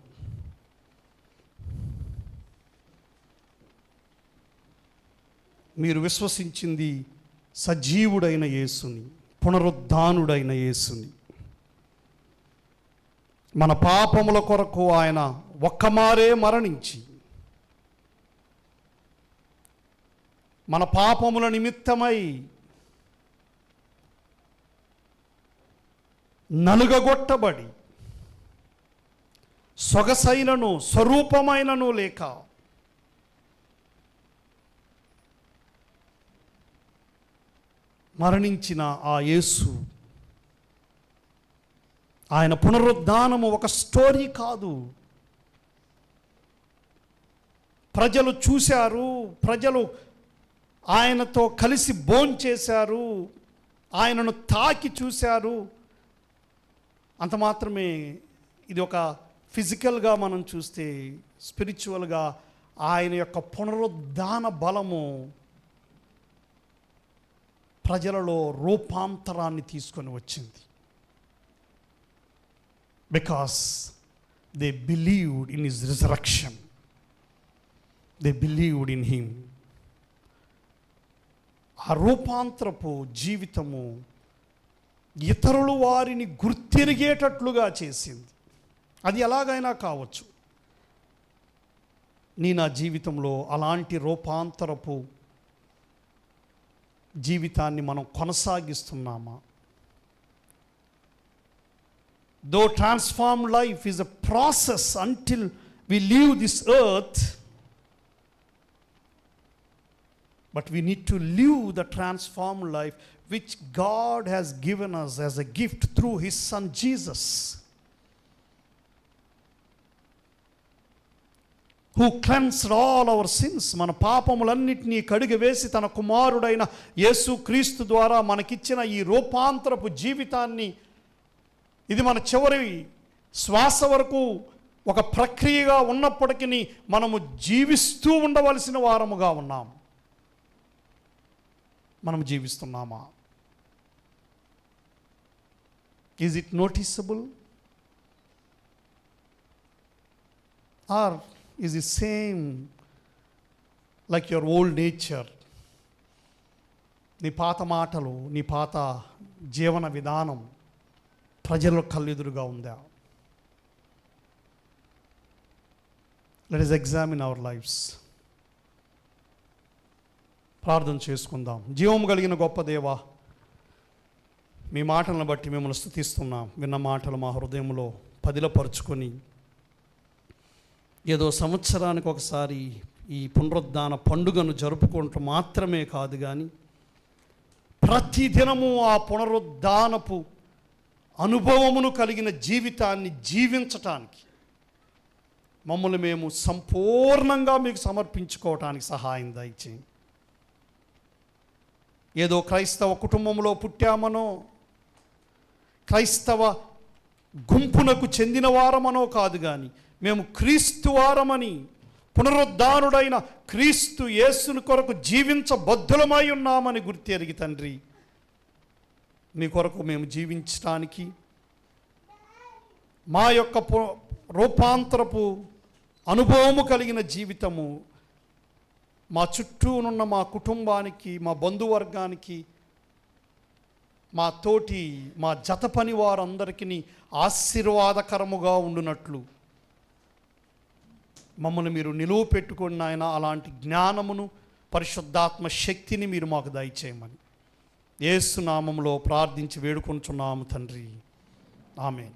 మీరు విశ్వసించింది సజీవుడైన యేసుని, పునరుద్ధానుడైన యేసుని. మన పాపముల కొరకు ఆయన ఒక్కమారే మరణించి మన పాపముల నిమిత్తమై నలుగగొట్టబడి సొగసైనను స్వరూపమైనను లేక మరణించిన ఆ యేసు, ఆయన పునరుద్ధానము ఒక స్టోరీ కాదు. ప్రజలు చూశారు, ప్రజలు ఆయనతో కలిసి భోంచేశారు, ఆయనను తాకి చూశారు. అంత మాత్రమే. ఇది ఒక ఫిజికల్గా మనం చూస్తే, స్పిరిచువల్గా ఆయన యొక్క పునరుద్ధాన బలము ప్రజలలో రూపాంతరాన్ని తీసుకొని వచ్చింది. Because they believed in his resurrection, they believed in him. ఆ రూపాంతరపు జీవితము ఇతరులు వారిని గుర్తిరిగేటట్లుగా చేసింది. అది ఎలాగైనా కావచ్చు. నా జీవితంలో అలాంటి రూపాంతరపు జీవితాన్ని మనం కొనసాగిస్తున్నామా? Though transform life is a process until we leave this earth, but we need to live the transform life which God has given us as a gift through his son Jesus, who cleansed all our sins. మన పాపములన్నిటినీ కడిగివేసి తన కుమారుడైన యేసు క్రీస్తు ద్వారా మనకిచ్చిన ఈ రూపాంతరపు జీవితాన్ని, ఇది మన చివరి శ్వాస వరకు ఒక ప్రక్రియగా ఉన్నప్పటికీ మనము జీవిస్తూ ఉండవలసిన వారముగా ఉన్నాం. మనం జీవిస్తున్నామా? Is it noticeable? Or is it same like your old nature? నీ పాత మాటలు, నీ పాత జీవన విధానం ప్రజల కళ్ళెదురుగా ఉందా? Let us examine our lives. ప్రార్థన చేసుకుందాం. జీవము కలిగిన గొప్ప దేవా, మీ మాటలను బట్టి మిమ్మల్ని స్తుతిస్తున్నాం. విన్న మాటలు మా హృదయంలో పదిలపరుచుకొని, ఏదో సంవత్సరానికి ఒకసారి ఈ పునరుద్ధాన పండుగను జరుపుకుంటూ మాత్రమే కాదు, కానీ ప్రతిదినము ఆ పునరుద్ధానపు అనుభవమును కలిగిన జీవితాన్ని జీవించటానికి మమ్మల్ని మేము సంపూర్ణంగా మీకు సమర్పించుకోవటానికి సహాయం దయచేయండి. ఏదో క్రైస్తవ కుటుంబంలో పుట్టామనో, క్రైస్తవ గుంపునకు చెందిన వారమనో కాదు, కానీ మేము క్రీస్తు వారమని, పునరుద్ధానుడైన క్రీస్తు యేసుని కొరకు జీవించబద్ధులమై ఉన్నామని గుర్తెరిగి తండ్రి, మీ కొరకు మేము జీవించటానికి మా యొక్క రూపాంతరపు అనుభవము కలిగిన జీవితము మా చుట్టూనున్న మా కుటుంబానికి, మా బంధువర్గానికి, మా తోటి మా జత పని వారందరికీ ఆశీర్వాదకరముగా ఉండునట్లు మమ్మల్ని మీరు నిలువ పెట్టుకుని నాయన, అలాంటి జ్ఞానమును, పరిశుద్ధాత్మ శక్తిని మీరు మాకు దయచేయమని యేసు నామములో ప్రార్థించి వేడుకొంచున్నాము తండ్రి. ఆమేన్.